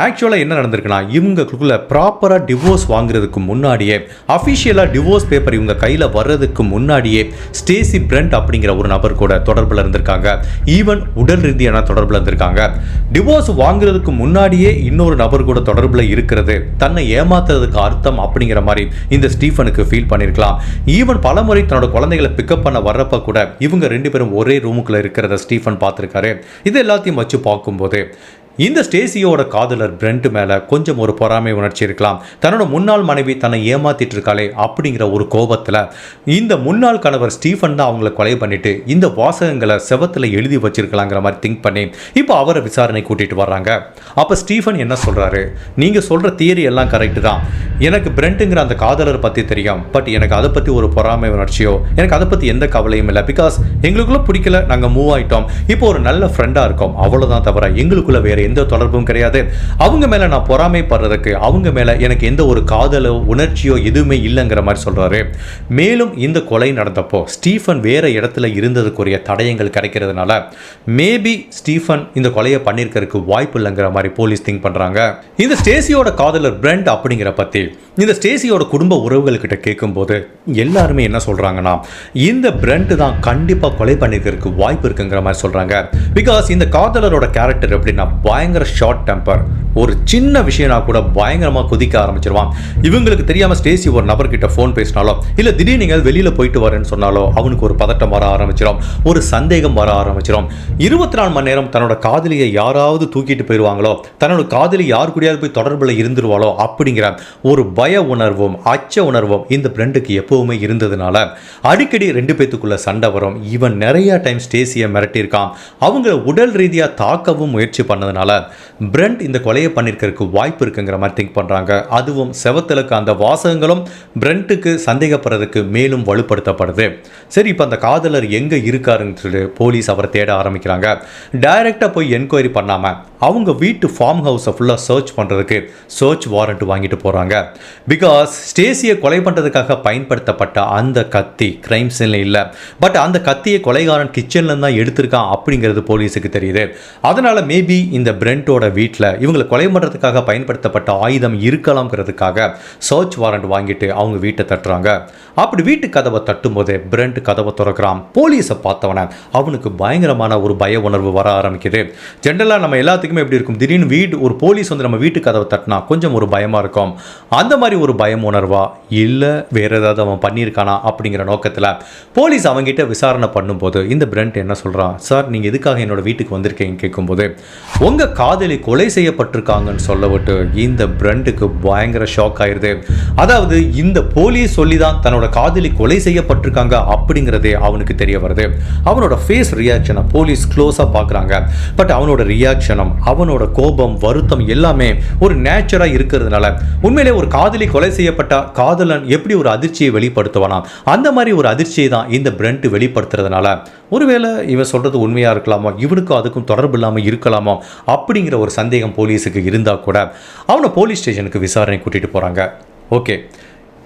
Speaker 1: ஆக்சுவலாக என்ன நடந்திருக்குன்னா, இவங்களுக்குள்ள ப்ராப்பராக டிவோர்ஸ் வாங்குறதுக்கு முன்னாடியே, அஃபிஷியலாக டிவோர்ஸ் பேப்பர் இவங்க கையில் வர்றதுக்கு முன்னாடியே ஸ்டேசி பிரெண்ட் அப்படிங்கிற ஒரு நபர் கூட தொடர்பில் இருந்திருக்காங்க. ஈவன் உடல் ரீதியான தொடர்பில் இருந்திருக்காங்க. டிவோர்ஸ் வாங்குறதுக்கு முன்னாடியே இன்னொரு நபர் கூட தொடர்பில் இருக்கிறது தன்னை ஏமாத்துறதுக்கு அர்த்தம் அப்படிங்கிற மாதிரி இந்த ஸ்டீஃபனுக்கு ஃபீல் பண்ணியிருக்கலாம். ஈவன் பலமுறை தன்னோட குழந்தைகளை பிக்கப் பண்ண வர்றப்ப கூட இவங்க ரெண்டு பேரும் ஒரே ரூமுக்குள்ள இருக்கிறத ஸ்டீஃபன் பார்த்துருக்காரு. இது எல்லாத்தையும் வச்சு பார்க்கும்போது இந்த ஸ்டேசியோட காதலர் பிரெண்ட் மேலே கொஞ்சம் ஒரு பொறாமை உணர்ச்சி இருக்கலாம். தன்னோட முன்னாள் மனைவி தன்னை ஏமாத்திட்டு இருக்காளே அப்படிங்கிற ஒரு கோபத்தில் இந்த முன்னாள் கணவர் ஸ்டீஃபன் தான் அவங்கள கொலை பண்ணிட்டு இந்த வாசகங்களை செவத்தில் எழுதி வச்சிருக்கலாங்கிற மாதிரி திங்க் பண்ணி இப்போ அவரை விசாரணை கூட்டிட்டு வர்றாங்க. அப்போ ஸ்டீஃபன் என்ன சொல்கிறாரு, நீங்கள் சொல்கிற தியரி எல்லாம் கரெக்டு தான், எனக்கு பிரெண்ட்டுங்கிற அந்த காதலர் பற்றி தெரியும், பட் எனக்கு அதை பற்றி ஒரு பொறாமை உணர்ச்சியோ எனக்கு அதை பற்றி எந்த கவலையும் இல்லை. பிகாஸ் எங்களுக்குள்ள பிடிக்கல, நாங்கள் மூவ் ஆகிட்டோம், இப்போ ஒரு நல்ல ஃப்ரெண்டாக இருக்கோம், அவ்வளோதான். தவிர எங்களுக்குள்ள வேறு எந்த தொடர்பும் கிடையாது. அவங்க மேல நான் பொறாமைப்படுறதுக்கு, அவங்க மேல எனக்கு எந்த ஒரு காதலோ உணர்ச்சியோ எதுவுமே இல்லைங்கிற மாதிரி சொல்றாரு. மேலும் இந்த கொலை நடந்தப்போ ஸ்டீஃபன் வேற இடத்துல இருந்ததுக்குரிய தடயங்கள் கிடைக்கிறதுனால மேபி ஸ்டீஃபன் இந்த கொலையை பண்ணிருக்கிறதுக்கு வாய்ப்பு இல்லைங்கிற மாதிரி போலீஸ் திங்க் பண்றாங்க. இந்த ஸ்டேசியோட காதலர் பிரெண்ட் அப்படிங்கிற பத்தி இந்த ஸ்டேசியோட குடும்ப உறவுகள் கிட்ட கேட்கும்போது எல்லாருமே என்ன சொல்றாங்கன்னா, இந்த பிரெண்ட் தான் கண்டிப்பா கொலை பண்ணிக்கிறதுக்கு வாய்ப்பு இருக்குங்கிற மாதிரி சொல்றாங்க. பிகாஸ் இந்த காதலரோட கேரக்டர் எப்படின்னா பயங்கர ஷார்ட் டெம்பர், ஒரு சின்ன விஷயம்னா கூட பயங்கரமாக குதிக்க ஆரம்பிச்சிருவான். இவங்களுக்கு தெரியாமல் ஸ்டேசி ஒரு நபர்கிட்ட ஃபோன் பேசினாலோ இல்லை திடீர்னு நீங்கள் வெளியில் போயிட்டு வரேன்னு சொன்னாலோ அவனுக்கு ஒரு பதட்டம் வர ஆரம்பிச்சிடும், ஒரு சந்தேகம் வர ஆரம்பிச்சிடும். 24 மணி நேரம் தன்னோட காதலியை யாராவது தூக்கிட்டு போயிடுவாங்களோ, தன்னோட காதலி யார் கூடயாவது போய் தொடர்பில் இருந்துருவாளோ அப்படிங்கிற ஒரு பய உணர்வும் அச்ச உணர்வும் இந்த பிரெண்டுக்கு எப்பவுமே இருந்ததுனால அடிக்கடி ரெண்டு பேத்துக்குள்ள சண்டை வரும். இவன் நிறைய டைம் ஸ்டேசியை மிரட்டியிருக்கான், அவங்கள உடல் ரீதியாக தாக்கவும் முயற்சி பண்ணதுனால பிரெண்ட் இந்த கொலையை பண்ணிருக்கிறதுக்கு வாய்ப்பு இருக்குங்கிற மாதிரி திங்க் பண்றாங்க. அதுவும் செவத்தலுக்கு அந்த வாசகங்களும் பிரெண்ட்டுக்கு சந்தேகப்படுறதுக்கு மேலும் வலுப்படுத்தப்படுது. சரி, இப்போ அந்த காதலர் எங்க இருக்காருன்னு சொல்லி போலீஸ் அவரை தேட ஆரம்பிக்கிறாங்க. டைரக்டா போய் என்கொயரி பண்ணாம அவங்க வீட்டு ஃபார்ம் ஹவுஸை ஃபுல்லாக சர்ச் பண்ணுறதுக்கு சர்ச் வாரண்ட் வாங்கிட்டு போகிறாங்க. பிகாஸ் ஸ்டேசியை கொலை பண்ணுறதுக்காக பயன்படுத்தப்பட்ட அந்த கத்தி கிரைம் சீனில் இல்லை, பட் அந்த கத்தியை கொலைகாரன் கிச்சன்லேருந்து தான் எடுத்திருக்கான் அப்படிங்கிறது போலீஸுக்கு தெரியுது. அதனால் மேபி இந்த பிரெண்டோட வீட்டில் இவங்களை கொலை பண்ணுறதுக்காக பயன்படுத்தப்பட்ட ஆயுதம் இருக்கலாம்ங்கிறதுக்காக சர்ச் வாரண்ட் வாங்கிட்டு அவங்க வீட்டை தட்டுறாங்க. அப்படி வீட்டு கதவை தட்டும்போது பிரெண்ட் கதவை திறக்கிறான். போலீஸை பார்த்தவன அவனுக்கு பயங்கரமான ஒரு பய உணர்வு வர ஆரம்பிக்குது. ஜென்ரலாக நம்ம எல்லாத்துக்குமே எப்படி இருக்கும், திடீர்னு ஒரு போலீஸ் வந்து நம்ம வீட்டு கதவை தட்டினா கொஞ்சம் ஒரு பயமாக இருக்கும். அந்த மாதிரி ஒரு பயம் உணர்வா இல்லை வேற ஏதாவது அவன் பண்ணியிருக்கானா அப்படிங்கிற நோக்கத்தில் போலீஸ் அவங்ககிட்ட விசாரணை பண்ணும்போது இந்த பிரெண்ட் என்ன சொல்கிறான், சார் நீங்கள் எதுக்காக என்னோட வீட்டுக்கு வந்திருக்கீங்க கேட்கும்போது உங்கள் காதலி கொலை செய்யப்பட்டிருக்காங்கன்னு சொல்ல விட்டு இந்த பிரெண்டுக்கு பயங்கர ஷாக் ஆயிடுது. அதாவது இந்த போலீஸ் சொல்லி தான் தன்னோட காதலி கொலை செய்யப்பட்டிருக்காங்க அப்படிங்கிறதே அவனுக்கு தெரிய வருது. அவனோட ஃபேஸ் ரியாக்ஷனை போலீஸ் க்ளோஸாக பார்க்குறாங்க. பட் அவனோட ரியாக்ஷனும் அவனோட கோபம் வருத்தம் எல்லாமே ஒரு நேச்சராக இருக்கிறதுனால உண்மையிலே ஒரு காதலி கொலை செய்யப்பட்ட காதலன் எப்படி ஒரு அதிர்ச்சியை வெளிப்படுத்துவானா அந்த மாதிரி ஒரு அதிர்ச்சியை தான் இந்த பிரெண்ட் வெளிப்படுத்துறதுனால ஒருவேளை இவன் சொல்றது உண்மையா இருக்கலாமோ, இவனுக்கும் அதுக்கும் தொடர்பு இல்லாமல் இருக்கலாமோ அப்படிங்கிற ஒரு சந்தேகம் போலீஸுக்கு இருந்தால் கூட அவனை போலீஸ் ஸ்டேஷனுக்கு விசாரணை கூட்டிட்டு போறாங்க. ஓகே,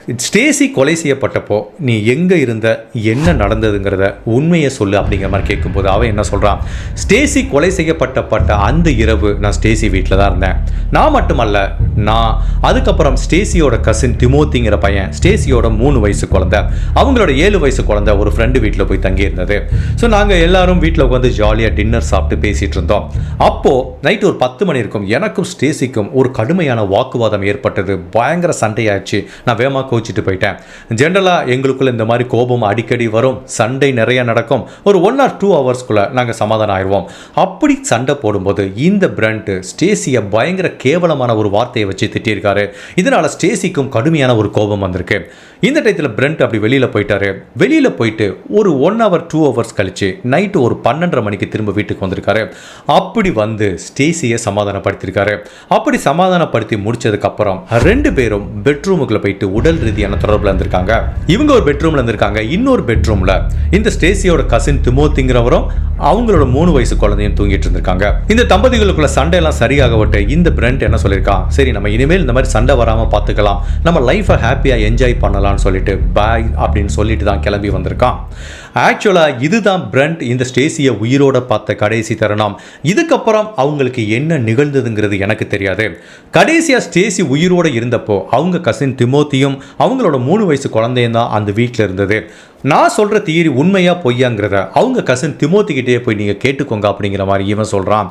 Speaker 1: ஸ்டேசி கொலை செய்யப்பட்டப்போ நீ எங்கே இருந்த, என்ன நடந்ததுங்கிறத உண்மையை சொல்லு அப்படிங்கிற மாதிரி கேட்கும்போது அவன் என்ன சொல்கிறான், ஸ்டேசி கொலை செய்யப்பட்ட அந்த இரவு நான் ஸ்டேசி வீட்டில் தான் இருந்தேன். நான் மட்டுமல்ல, நான் அதுக்கப்புறம் ஸ்டேசியோட கசின் திமோத்திங்கிற பையன், ஸ்டேசியோட 3 வயசு குழந்தை, அவங்களோட 7 வயசு குழந்தை ஒரு ஃப்ரெண்டு வீட்டில் போய் தங்கி இருந்தது. ஸோ நாங்கள் எல்லாரும் வீட்டில் உட்காந்து ஜாலியாக டின்னர் சாப்பிட்டு பேசிகிட்டு இருந்தோம். அப்போது நைட்டு ஒரு 10 மணி இருக்கும். எனக்கும் ஸ்டேசிக்கும் ஒரு கடுமையான வாக்குவாதம் ஏற்பட்டது. பயங்கர சண்டையாச்சு. நான் வேகமாக கோச்சிட்டு போயிட்டேன். ஜென்ரலாக எங்களுக்குள்ள இந்த மாதிரி கோபம் அடிக்கடி வரும், சண்டை நிறைய நடக்கும். ஒரு 1 or 2 ஹவர்ஸ்க்குள்ளே நாங்கள் சமாதானம் ஆயிடுவோம். அப்படி சண்டை போடும்போது இந்த பிரண்ட் ஸ்டேசியை பயங்கர கேவலமான ஒரு வார்த்தையை வச்சு திட்டியிருக்காரு. இதனால் ஸ்டேசிக்கும் கடுமையான ஒரு கோபம் வந்திருக்கு. இந்த டயத்தில் பிரண்ட் அப்படி வெளியில் போயிட்டாரு. வெளியில் போயிட்டு ஒரு 1 hour 2 hours கழிச்சு நைட்டு ஒரு 12:30 மணிக்கு திரும்ப வீட்டுக்கு வந்திருக்காரு. அப்படி வந்து ஸ்டேசியை சமாதானப்படுத்தியிருக்காரு. அப்படி சமாதானப்படுத்தி முடிச்சதுக்கப்புறம் 2 பேரும் பெட்ரூமுக்குள்ள போயிட்டு உடல் ரீதியான தொடர்பில் இருந்திருக்காங்க. இவங்க ஒரு பெட்ரூமில் இருந்திருக்காங்க. இன்னொரு பெட்ரூமில் இந்த ஸ்டேசியோட கசின் திமோத்திங்கிறவரும் அவங்களோட 3 வயசு குழந்தையும் தூங்கிட்டு இருந்திருக்காங்க. இந்த தம்பதிகளுக்குள்ள சண்டையெல்லாம் சரியாக விட்டு இந்த பிரண்ட் என்ன சொல்லியிருக்கான், சரி நம்ம இனிமேல் இந்த மாதிரி சண்டை வராமல் பார்த்துக்கலாம், நம்ம லைஃப்பை ஹாப்பியாக என்ஜாய் பண்ணலாம்னு சொல்லிட்டு பாய் அப்படின்னு சொல்லிட்டு தான் கிளம்பி வந்திருக்கான். ஆக்சுவலாக இதுதான் பிரண்ட் இந்த ஸ்டேசியை உயிரோட பார்த்த கடைசி தருணம். இதுக்கப்புறம் அவங்களுக்கு என்ன நிகழ்ந்ததுங்கிறது எனக்கு தெரியாது. கடைசியாக ஸ்டேசி உயிரோடு இருந்தப்போ அவங்க கசின் திமோத்தியும் அவங்களோட 3 வயசு குழந்தையும் தான் அந்த வீட்டில் இருந்தது. நான் சொல்கிற தியரி உண்மையா பொய்யாங்கிறத அவங்க கசின் திமோத்திக்கிட்டே போய் நீங்கள் கேட்டுக்கோங்க அப்படிங்கிற மாதிரி இவன் சொல்கிறான்.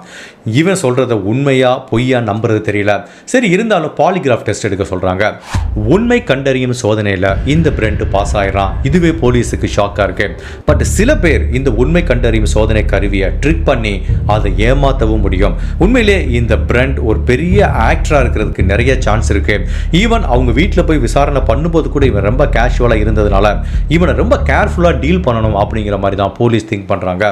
Speaker 1: இவன் சொல்கிறத உண்மையா பொய்யா நம்புறது தெரியல. சரி, இருந்தாலும் பாலிகிராஃப் டெஸ்ட் எடுக்க சொல்கிறாங்க. உண்மை கண்டறியும் சோதனையில் இந்த பிரண்ட் பாஸ் ஆயிடறான். இதுவே போலீஸுக்கு ஷாக்காக இருக்கு. பட் சில பேர் இந்த உண்மை கண்டறியும் சோதனை கருவியை ட்ரிக் பண்ணி அதை ஏமாற்றவும் முடியும். உண்மையிலே இந்த பிரண்ட் ஒரு பெரிய ஆக்டராக இருக்கிறதுக்கு நிறைய சான்ஸ் இருக்கு. ஈவன் அவங்க வீட்டில் போய் விசாரணை பண்ணும்போது கூட இவன் ரொம்ப கேஷுவலாக இருந்ததுனால இவனை ரொம்ப கேர்ஃபுல்லாக டீல் பண்ணணும் அப்படிங்கிற மாதிரி தான் போலீஸ் திங்க் பண்ணுறாங்க.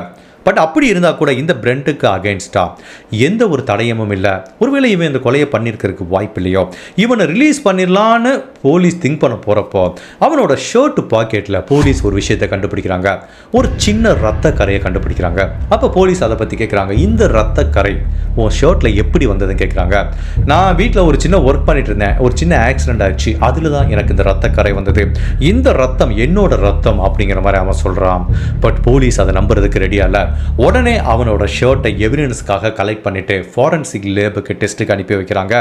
Speaker 1: பட் அப்படி இருந்தால் கூட இந்த பிரண்ட்டுக்கு அகைன்ஸ்டாக எந்த ஒரு தடயமும் இல்லை. ஒருவேளை இவன் இந்த கொலையை பண்ணியிருக்கிறதுக்கு வாய்ப்பு இல்லையோ, இவனை ரிலீஸ் பண்ணிடலான்னு போலீஸ் திங்க் பண்ண போகிறப்போ அவனோட ஷர்ட் பாக்கெட்டில் போலீஸ் ஒரு விஷயத்தை கண்டுபிடிக்கிறாங்க. ஒரு சின்ன ரத்த கரையை கண்டுபிடிக்கிறாங்க. அப்போ போலீஸ் அதை பற்றி கேட்குறாங்க, இந்த ரத்த கரை உன் ஷர்ட்டில் எப்படி வந்ததுன்னு கேட்குறாங்க. நான் வீட்டில் ஒரு சின்ன ஒர்க் பண்ணிட்டு இருந்தேன், ஒரு சின்ன ஆக்சிடென்ட் ஆச்சு, அதில் தான் எனக்கு இந்த ரத்த கரை வந்தது, இந்த ரத்தம் என்னோட ரத்தம் அப்படிங்கிற மாதிரி அவன் சொல்கிறான். பட் போலீஸ் அதை நம்புறதுக்கு ரெடியாக இல்லை. உடனே அவனோட ஷர்ட்டை எவிடன்ஸ்க்காக கலெக்ட் பண்ணிட்டு ஃபாரன்சிக் லேபுக்கு டெஸ்ட்டுக்கு அனுப்பி வைக்கிறாங்க.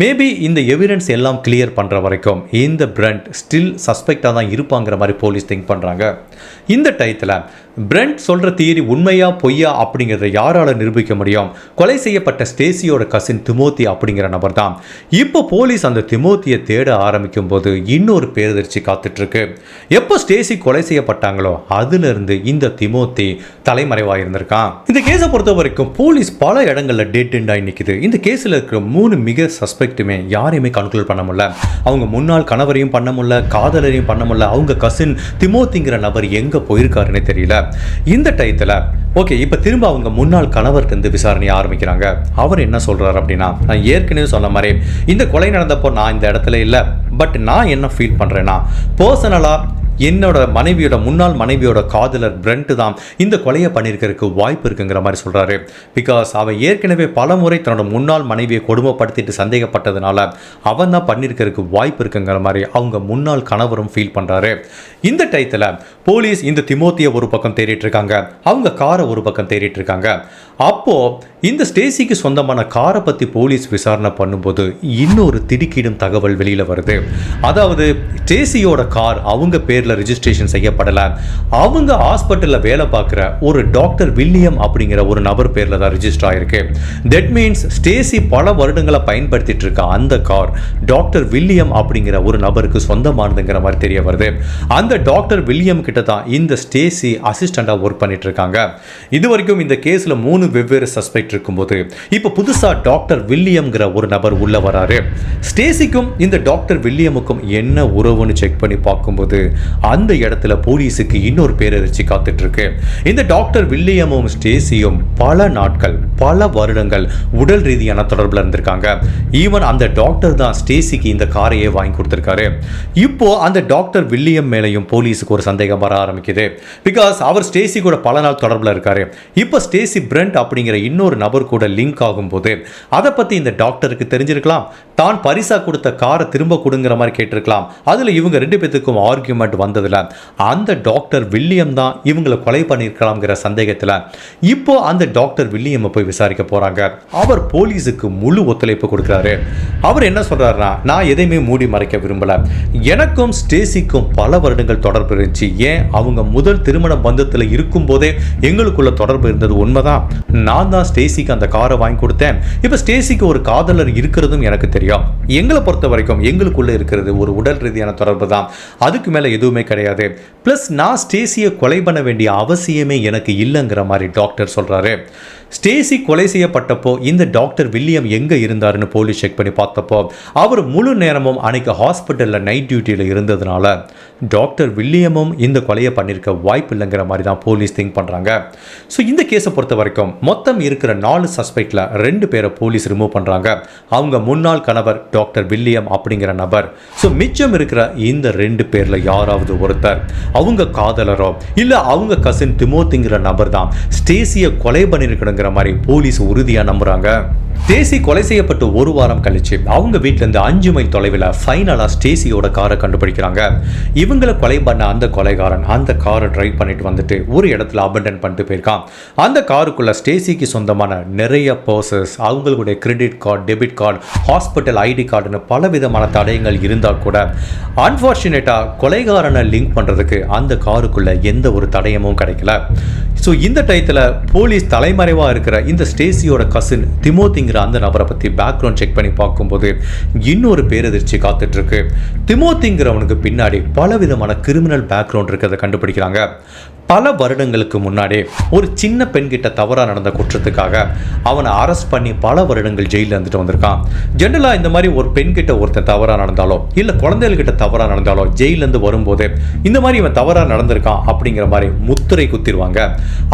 Speaker 1: மேபி இந்த எவிடன்ஸ் எல்லாம் கிளியர் பண்ணுற வரைக்கும் இந்த பிரண்ட் ஸ்டில் சஸ்பெக்டாக தான் இருப்பாங்கிற மாதிரி போலீஸ் திங்க் பண்ணுறாங்க. இந்த டயத்தில் பிரண்ட் சொல்கிற தியரி உண்மையா பொய்யா அப்படிங்கிறத யாரால நிரூபிக்க முடியும்? கொலை செய்யப்பட்ட ஸ்டேசியோட கசின் திமோத்தி அப்படிங்கிற நபர் தான். இப்போ போலீஸ் அந்த திமோத்தியை தேட ஆரம்பிக்கும் போது இன்னொரு பேரதிர்ச்சி காத்துட்டு இருக்கு. எப்போ ஸ்டேசி கொலை செய்யப்பட்டாங்களோ அதிலிருந்து இந்த திமோத்தி தலைமறைவாக இருந்திருக்கான். இந்த கேஸை பொறுத்த வரைக்கும் போலீஸ் பல இடங்களில் டேட் எண்டாகி நிற்குது. இந்த கேஸில் இருக்கிற 3 மிக சஸ்பெக்ட்டுமே யாரையுமே கண்ட்ரோல் பண்ண முடியல. அவங்க முன்னாள் கணவரையும் பண்ண முடியல, காதலரையும் பண்ண முடியல, அவங்க கசின் திமோத்திங்கிற நபர் எங்கே போயிருக்காருன்னு தெரியல. இந்த டயத்தில் ஓகே, இப்போ திரும்ப அவங்க முன்னாள் கணவர்கிட்ட விசாரணையை ஆரம்பிக்கிறாங்க. அவர் என்ன சொல்கிறார் அப்படின்னா, நான் ஏற்கனவே சொன்ன மாதிரி இந்த கொலை நடந்தப்போ நான் இந்த இடத்துல இல்லை. பட் நான் என்ன ஃபீல் பண்ணுறேன்னா, பர்சனலாக என்னோட மனைவியோட முன்னாள் மனைவியோட காதலர் பிரண்ட் தான் இந்த கொலையை பண்ணியிருக்கிறதுக்கு வாய்ப்பு இருக்குங்கிற மாதிரி சொல்கிறாரு. பிகாஸ் அவன் ஏற்கனவே பல முறை தன்னோட முன்னாள் மனைவியை கொடுமைப்படுத்திட்டு சந்தேகப்பட்டதுனால அவன் தான் பண்ணியிருக்கிறதுக்கு வாய்ப்பு இருக்குங்கிற மாதிரி அவங்க முன்னாள் கணவரும் ஃபீல் பண்ணுறாரு. இந்த டயத்தில் போலீஸ் இந்த திமோத்தியை ஒரு பக்கம் தேடிட்டு இருக்காங்க, அவங்க காரை ஒரு பக்கம் தேடிட்டு இருக்காங்க. அப்போது இந்த ஸ்டேசிக்கு சொந்தமான காரை பற்றி போலீஸ் விசாரணை பண்ணும்போது இன்னொரு திடுக்கிடும் தகவல் வெளியில் வருது. அதாவது ஸ்டேசியோட கார் அவங்க பேரில் ரெஜிஸ்ட்ரேஷன் செய்யப்படலை. அவங்க ஹாஸ்பிட்டலில் வேலை பார்க்குற ஒரு டாக்டர் வில்லியம் அப்படிங்கிற ஒரு நபர் பேரில் தான் ரெஜிஸ்டர் ஆகிருக்கு. தட் மீன்ஸ் ஸ்டேசி பல வருடங்களை பயன்படுத்திட்டு இருக்க அந்த கார் டாக்டர் வில்லியம் அப்படிங்கிற ஒரு நபருக்கு சொந்தமானதுங்கிற மாதிரி தெரிய வருது. அந்த டாக்டர் வில்லியம் கிட்ட தான் இந்த ஸ்டேசி அசிஸ்டண்டாக ஒர்க் பண்ணிட்டு இருக்காங்க. இது வரைக்கும் இந்த கேஸில் 3 வெவ்வேறு சஸ்பெக்ட் இருக்கும்போது இப்போ புதுசாக டாக்டர் வில்லியம்ங்கிற ஒரு நபர் உள்ள வராரு. ஸ்டேசிக்கும் இந்த டாக்டர் வில்லியமுக்கும் என்ன உறவுன்னு செக் பண்ணி பார்க்கும்போது அந்த இடத்துல போலீஸுக்கு இன்னொரு பேரறிச்சி காத்துட்டு இருக்கு. இந்த டாக்டர் வில்லியமும் ஸ்டேசியும் பல நாட்கள் பல வருடங்கள் உடல் ரீதியான தொடர்பில் இருந்திருக்காங்க. ஈவன் அந்த டாக்டர் தான் ஸ்டேசிக்கு இந்த காரையே வாங்கி கொடுத்திருக்காரு. இப்போ அந்த டாக்டர் வில்லியம் மேலையும் போலீஸுக்கு ஒரு சந்தேகம் வர ஆரம்பிக்குது. பிகாஸ் அவர் ஸ்டேசி கூட பல நாள் தொடர்பில் இருக்காரு. இப்போ ஸ்டேசி பிரெண்ட் அப்படிங்கிற இன்னொரு நபர் கூட லிங்க் ஆகும்போது அதை பத்தி இந்த டாக்டருக்கு தெரிஞ்சிருக்கலாம். தான் பரிசா கொடுத்த காரை திரும்ப கொடுங்கிற மாதிரி கேட்டிருக்கலாம். அதுல இவங்க ரெண்டு பேத்துக்கும் ஆர்கியூமெண்ட் வந்ததுல அந்த டாக்டர் வில்லியம் தான் இவங்களை கொலை பண்ணியிருக்கலாம்ங்கிற சந்தேகத்தில் இப்போ அந்த டாக்டர் வில்லியம் போய் விசாரிக்க போறாங்க. அவர் போலீஸுக்கு முழு ஒத்துழைப்பு கொடுக்கிறாரு. அவர் என்ன சொல்றாருன்னா, நான் எதையுமே மூடி மறைக்க விரும்பல, எனக்கும் ஸ்டேசிக்கும் பல வருடங்கள் தொடர்பு இருந்துச்சு. ஏன் அவங்க முதல் திருமண பந்தத்தில் இருக்கும் போதே எங்களுக்குள்ள தொடர்பு இருந்தது உண்மைதான். நான் தான் ஸ்டேசிக்கு அந்த காரை வாங்கி கொடுத்தேன். இப்ப ஸ்டேசிக்கு ஒரு காதலர் இருக்கிறதும் எனக்கு தெரியும். எங்களை பொறுத்த வரைக்கும் எங்களுக்குள்ள இருக்கிறது ஒரு உடல் ரீதியான தொடர்பு தான், அதுக்கு மேல எதுவுமே கிடையாது. பிளஸ் நான் ஸ்டேசியை கொலை பண்ண வேண்டிய அவசியமே எனக்கு இல்லைங்கிற மாதிரி டாக்டர் சொல்றாரு. ஸ்டேசி கொலை செய்யப்பட்டப்போ இந்த டாக்டர் வில்லியம் எங்க இருந்தாருன்னு போலீஸ் செக் பண்ணி பார்த்தப்போ அவர் முழு நேரமும் அன்னைக்கு ஹாஸ்பிட்டலில் நைட் டியூட்டியில் இருந்ததுனால டாக்டர் வில்லியமும் இந்த கொலையை பண்ணியிருக்க வாய்ப்பு இல்லைங்கிற மாதிரி தான் போலீஸ் திங்க் பண்ணுறாங்க. ஸோ இந்த கேஸை பொறுத்த வரைக்கும் மொத்தம் இருக்கிற 4 சஸ்பெக்டில் 2 பேரை போலீஸ் ரிமூவ் பண்ணுறாங்க. அவங்க முன்னாள் கணவர் டாக்டர் வில்லியம் அப்படிங்கிற நபர். ஸோ மிச்சம் இருக்கிற இந்த 2 பேரில் யாராவது ஒருத்தர் அவங்க காதலரோ இல்லை அவங்க கசின் திமோத்திங்கிற நபர் தான் ஸ்டேசியை கொலை பண்ணியிருக்கணுங்கிற மாதிரி போலீஸ் உறுதியா நம்புறாங்க. ஸ்டேசி கொலை செய்யப்பட்டு ஒரு வாரம் கழிச்சு அவங்க வீட்டுல இருந்து 5 மைல் தொலைவில் ஃபைனலா ஸ்டேசியோட காரை கண்டுபிடிக்கிறாங்க. இவங்களை கொலை பண்ண அந்த கொலைகாரன் அந்த காரை டிரைவ் பண்ணிட்டு வந்துட்டு ஒரு இடத்துல அபண்டன் பண்ணிட்டு போயிருக்கான். அந்த காருக்குள்ள ஸ்டேசிக்கு சொந்தமான நிறைய பர்சஸ், அவங்களுடைய credit card, debit card, hospital ID கார்டுன்னு பல விதமான தடயங்கள் இருந்தா கூட அன்பார்ச்சுனேட்டா கொலைகாரனை லிங்க் பண்றதுக்கு அந்த காருக்குள்ள எந்த ஒரு தடயமும் கிடைக்கல. ஸோ இந்த டயத்தில் போலீஸ் தலைமறைவாக இருக்கிற இந்த ஸ்டேசியோட கசின் திமோத்திங்கிற அந்த நபரை பற்றி பேக்ரவுண்ட் செக் பண்ணி பார்க்கும்போது இன்னொரு பேரதிர்ச்சி காத்துட்டு இருக்கு. திமோத்திங்கிறவனுக்கு பின்னாடி பல விதமான கிரிமினல் பேக்ரவுண்ட் இருக்கிறத கண்டுபிடிக்கிறாங்க. பல வருடங்களுக்கு முன்னாடி ஒரு சின்ன பெண்கிட்ட தவறாக நடந்த குற்றத்துக்காக அவனை அரெஸ்ட் பண்ணி பல வருடங்கள் ஜெயிலில் இருந்துட்டு வந்திருக்கான். ஜென்ரலாக இந்த மாதிரி ஒரு பெண்கிட்ட ஒருத்தன் தவறாக நடந்தாலோ இல்லை குழந்தைகள்கிட்ட தவறாக நடந்தாலோ ஜெயிலேருந்து வரும்போது இந்த மாதிரி இவன் தவறாக நடந்திருக்கான் அப்படிங்கிற மாதிரி முத்திரை குத்திடுவாங்க.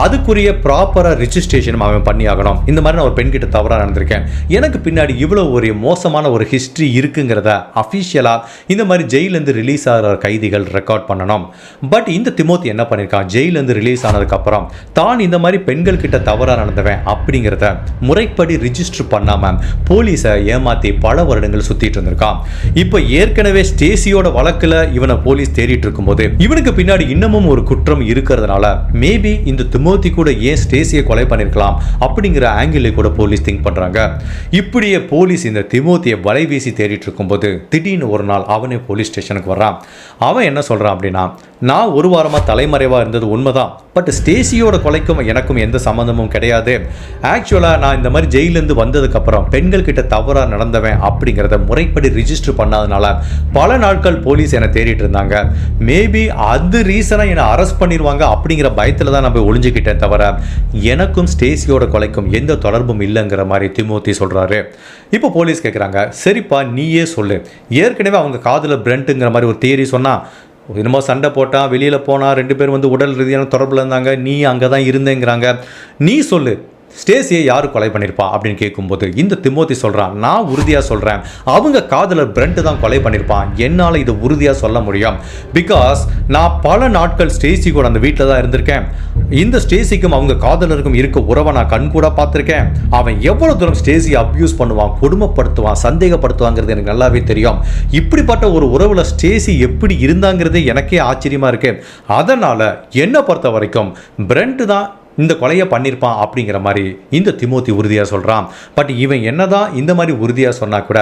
Speaker 1: அதுக்குரிய ப்ராப்பராக ரிஜிஸ்ட்ரேஷன் அவன் பண்ணி ஆகணும். இந்த மாதிரி நான் ஒரு பெண்கிட்ட தவறாக நடந்திருக்கேன், எனக்கு பின்னாடி இவ்வளோ ஒரு மோசமான ஒரு ஹிஸ்ட்ரி இருக்குங்கிறத அஃபிஷியலாக இந்த மாதிரி ஜெயிலேருந்து ரிலீஸ் ஆகிற கைதிகள் ரெக்கார்ட் பண்ணணும். பட் இந்த திமோத்தி என்ன பண்ணியிருக்கான், ஜெயிலிருந்து ரிலீஸ் ஆனதுக்கு அப்புறம் தான் இந்த மாதிரி பெண்கள் கிட்ட தவறா நடந்தவன் அப்படிங்கிறத முறைப்படி ரிஜிஸ்டர் பண்ணாம போலீஸை ஏமாத்தி பல வருடங்கள் சுத்திட்டு இருந்திருக்கான். இப்போ ஏற்கனவே ஸ்டேசியோட வழக்குல இவனை போலீஸ் தேடிட்டு இருக்கும்போது இவனுக்கு பின்னாடி இன்னமும் ஒரு குற்றம் இருக்கிறதுனால மேபி இந்த திமோத்தி கூட ஏன் ஸ்டேசியை கொலை பண்ணிருக்கலாம் அப்படிங்கிற ஆங்கிள் கூட போலீஸ் திங்க் பண்றாங்க. இப்படியே போலீஸ் இந்த திமோத்தியை வலை வீசி தேடிட்டு இருக்கும்போது திடீர்னு ஒரு நாள் அவனே போலீஸ் ஸ்டேஷனுக்கு வர்றான். அவன் என்ன சொல்றான் அப்படின்னா, நான் ஒரு வாரமா தலைமறைவா இருந்தது உண்மைதான், பட் ஸ்டேசியோட கொலைக்கும் எனக்கும் எந்த சம்மந்தமும் கிடையாது. ஆக்சுவலாக நான் இந்த மாதிரி ஜெயிலேருந்து வந்ததுக்கப்புறம் பெண்கள் கிட்ட தவறாக நடந்தவன் அப்படிங்கிறத முறைப்படி ரிஜிஸ்டர் பண்ணாதனால பல நாட்கள் போலீஸ் என்னை தேடிட்டு இருந்தாங்க. மேபி அது ரீசனாக என்னை அரெஸ்ட் பண்ணிடுவாங்க அப்படிங்கிற பயத்தில் தான் நான் போய் ஒளிஞ்சுக்கிட்டேன் தவிர எனக்கும் ஸ்டேசியோட கொலைக்கும் எந்த தொடர்பும் இல்லைங்கிற மாதிரி திமோத்தி சொல்கிறாரு. இப்போ போலீஸ் கேட்குறாங்க, சரிப்பா நீயே சொல்லு, ஏற்கனவே அவங்க காதில் பிரெண்ட்டுங்கிற மாதிரி ஒரு தியரி சொன்னால் என்னமோ சண்டை போட்டால் வெளியில் போனால் 2 பேர் வந்து உடல் ரீதியான தொடர்பில் இருந்தாங்க, நீ அங்கே தான் இருந்தேங்கிறாங்க, நீ சொல்லு ஸ்டேசியை யார் கொலை பண்ணியிருப்பா அப்படின்னு கேட்கும்போது இந்த திமோத்தி சொல்கிறான், நான் உறுதியாக சொல்கிறேன் அவங்க காதலர் பிரெண்ட் தான் கொலை பண்ணியிருப்பான். என்னால் இதை உறுதியாக சொல்ல முடியும். பிகாஸ் நான் பல நாட்கள் ஸ்டேசி கூட அந்த வீட்டில் தான் இருந்திருக்கேன். இந்த ஸ்டேசிக்கும் அவங்க காதலருக்கும் இருக்க உறவை நான் கண்கூட பார்த்துருக்கேன். அவன் எவ்வளோ தூரம் ஸ்டேசியை அப்யூஸ் பண்ணுவான், கொடுமைப்படுத்துவான், சந்தேகப்படுத்துவாங்கிறது எனக்கு நல்லாவே தெரியும். இப்படிப்பட்ட ஒரு உறவில் ஸ்டேசி எப்படி இருந்தாங்கிறது எனக்கே ஆச்சரியமாக இருக்கு. அதனால் என்னை பொறுத்த வரைக்கும் பிரெண்ட் தான் இந்த கொலையை பண்ணியிருப்பான் அப்படிங்கிற மாதிரி இந்த திமோத்தி உறுதியாக சொல்கிறான். பட் இவன் என்னதான் இந்த மாதிரி உறுதியாக சொன்னால் கூட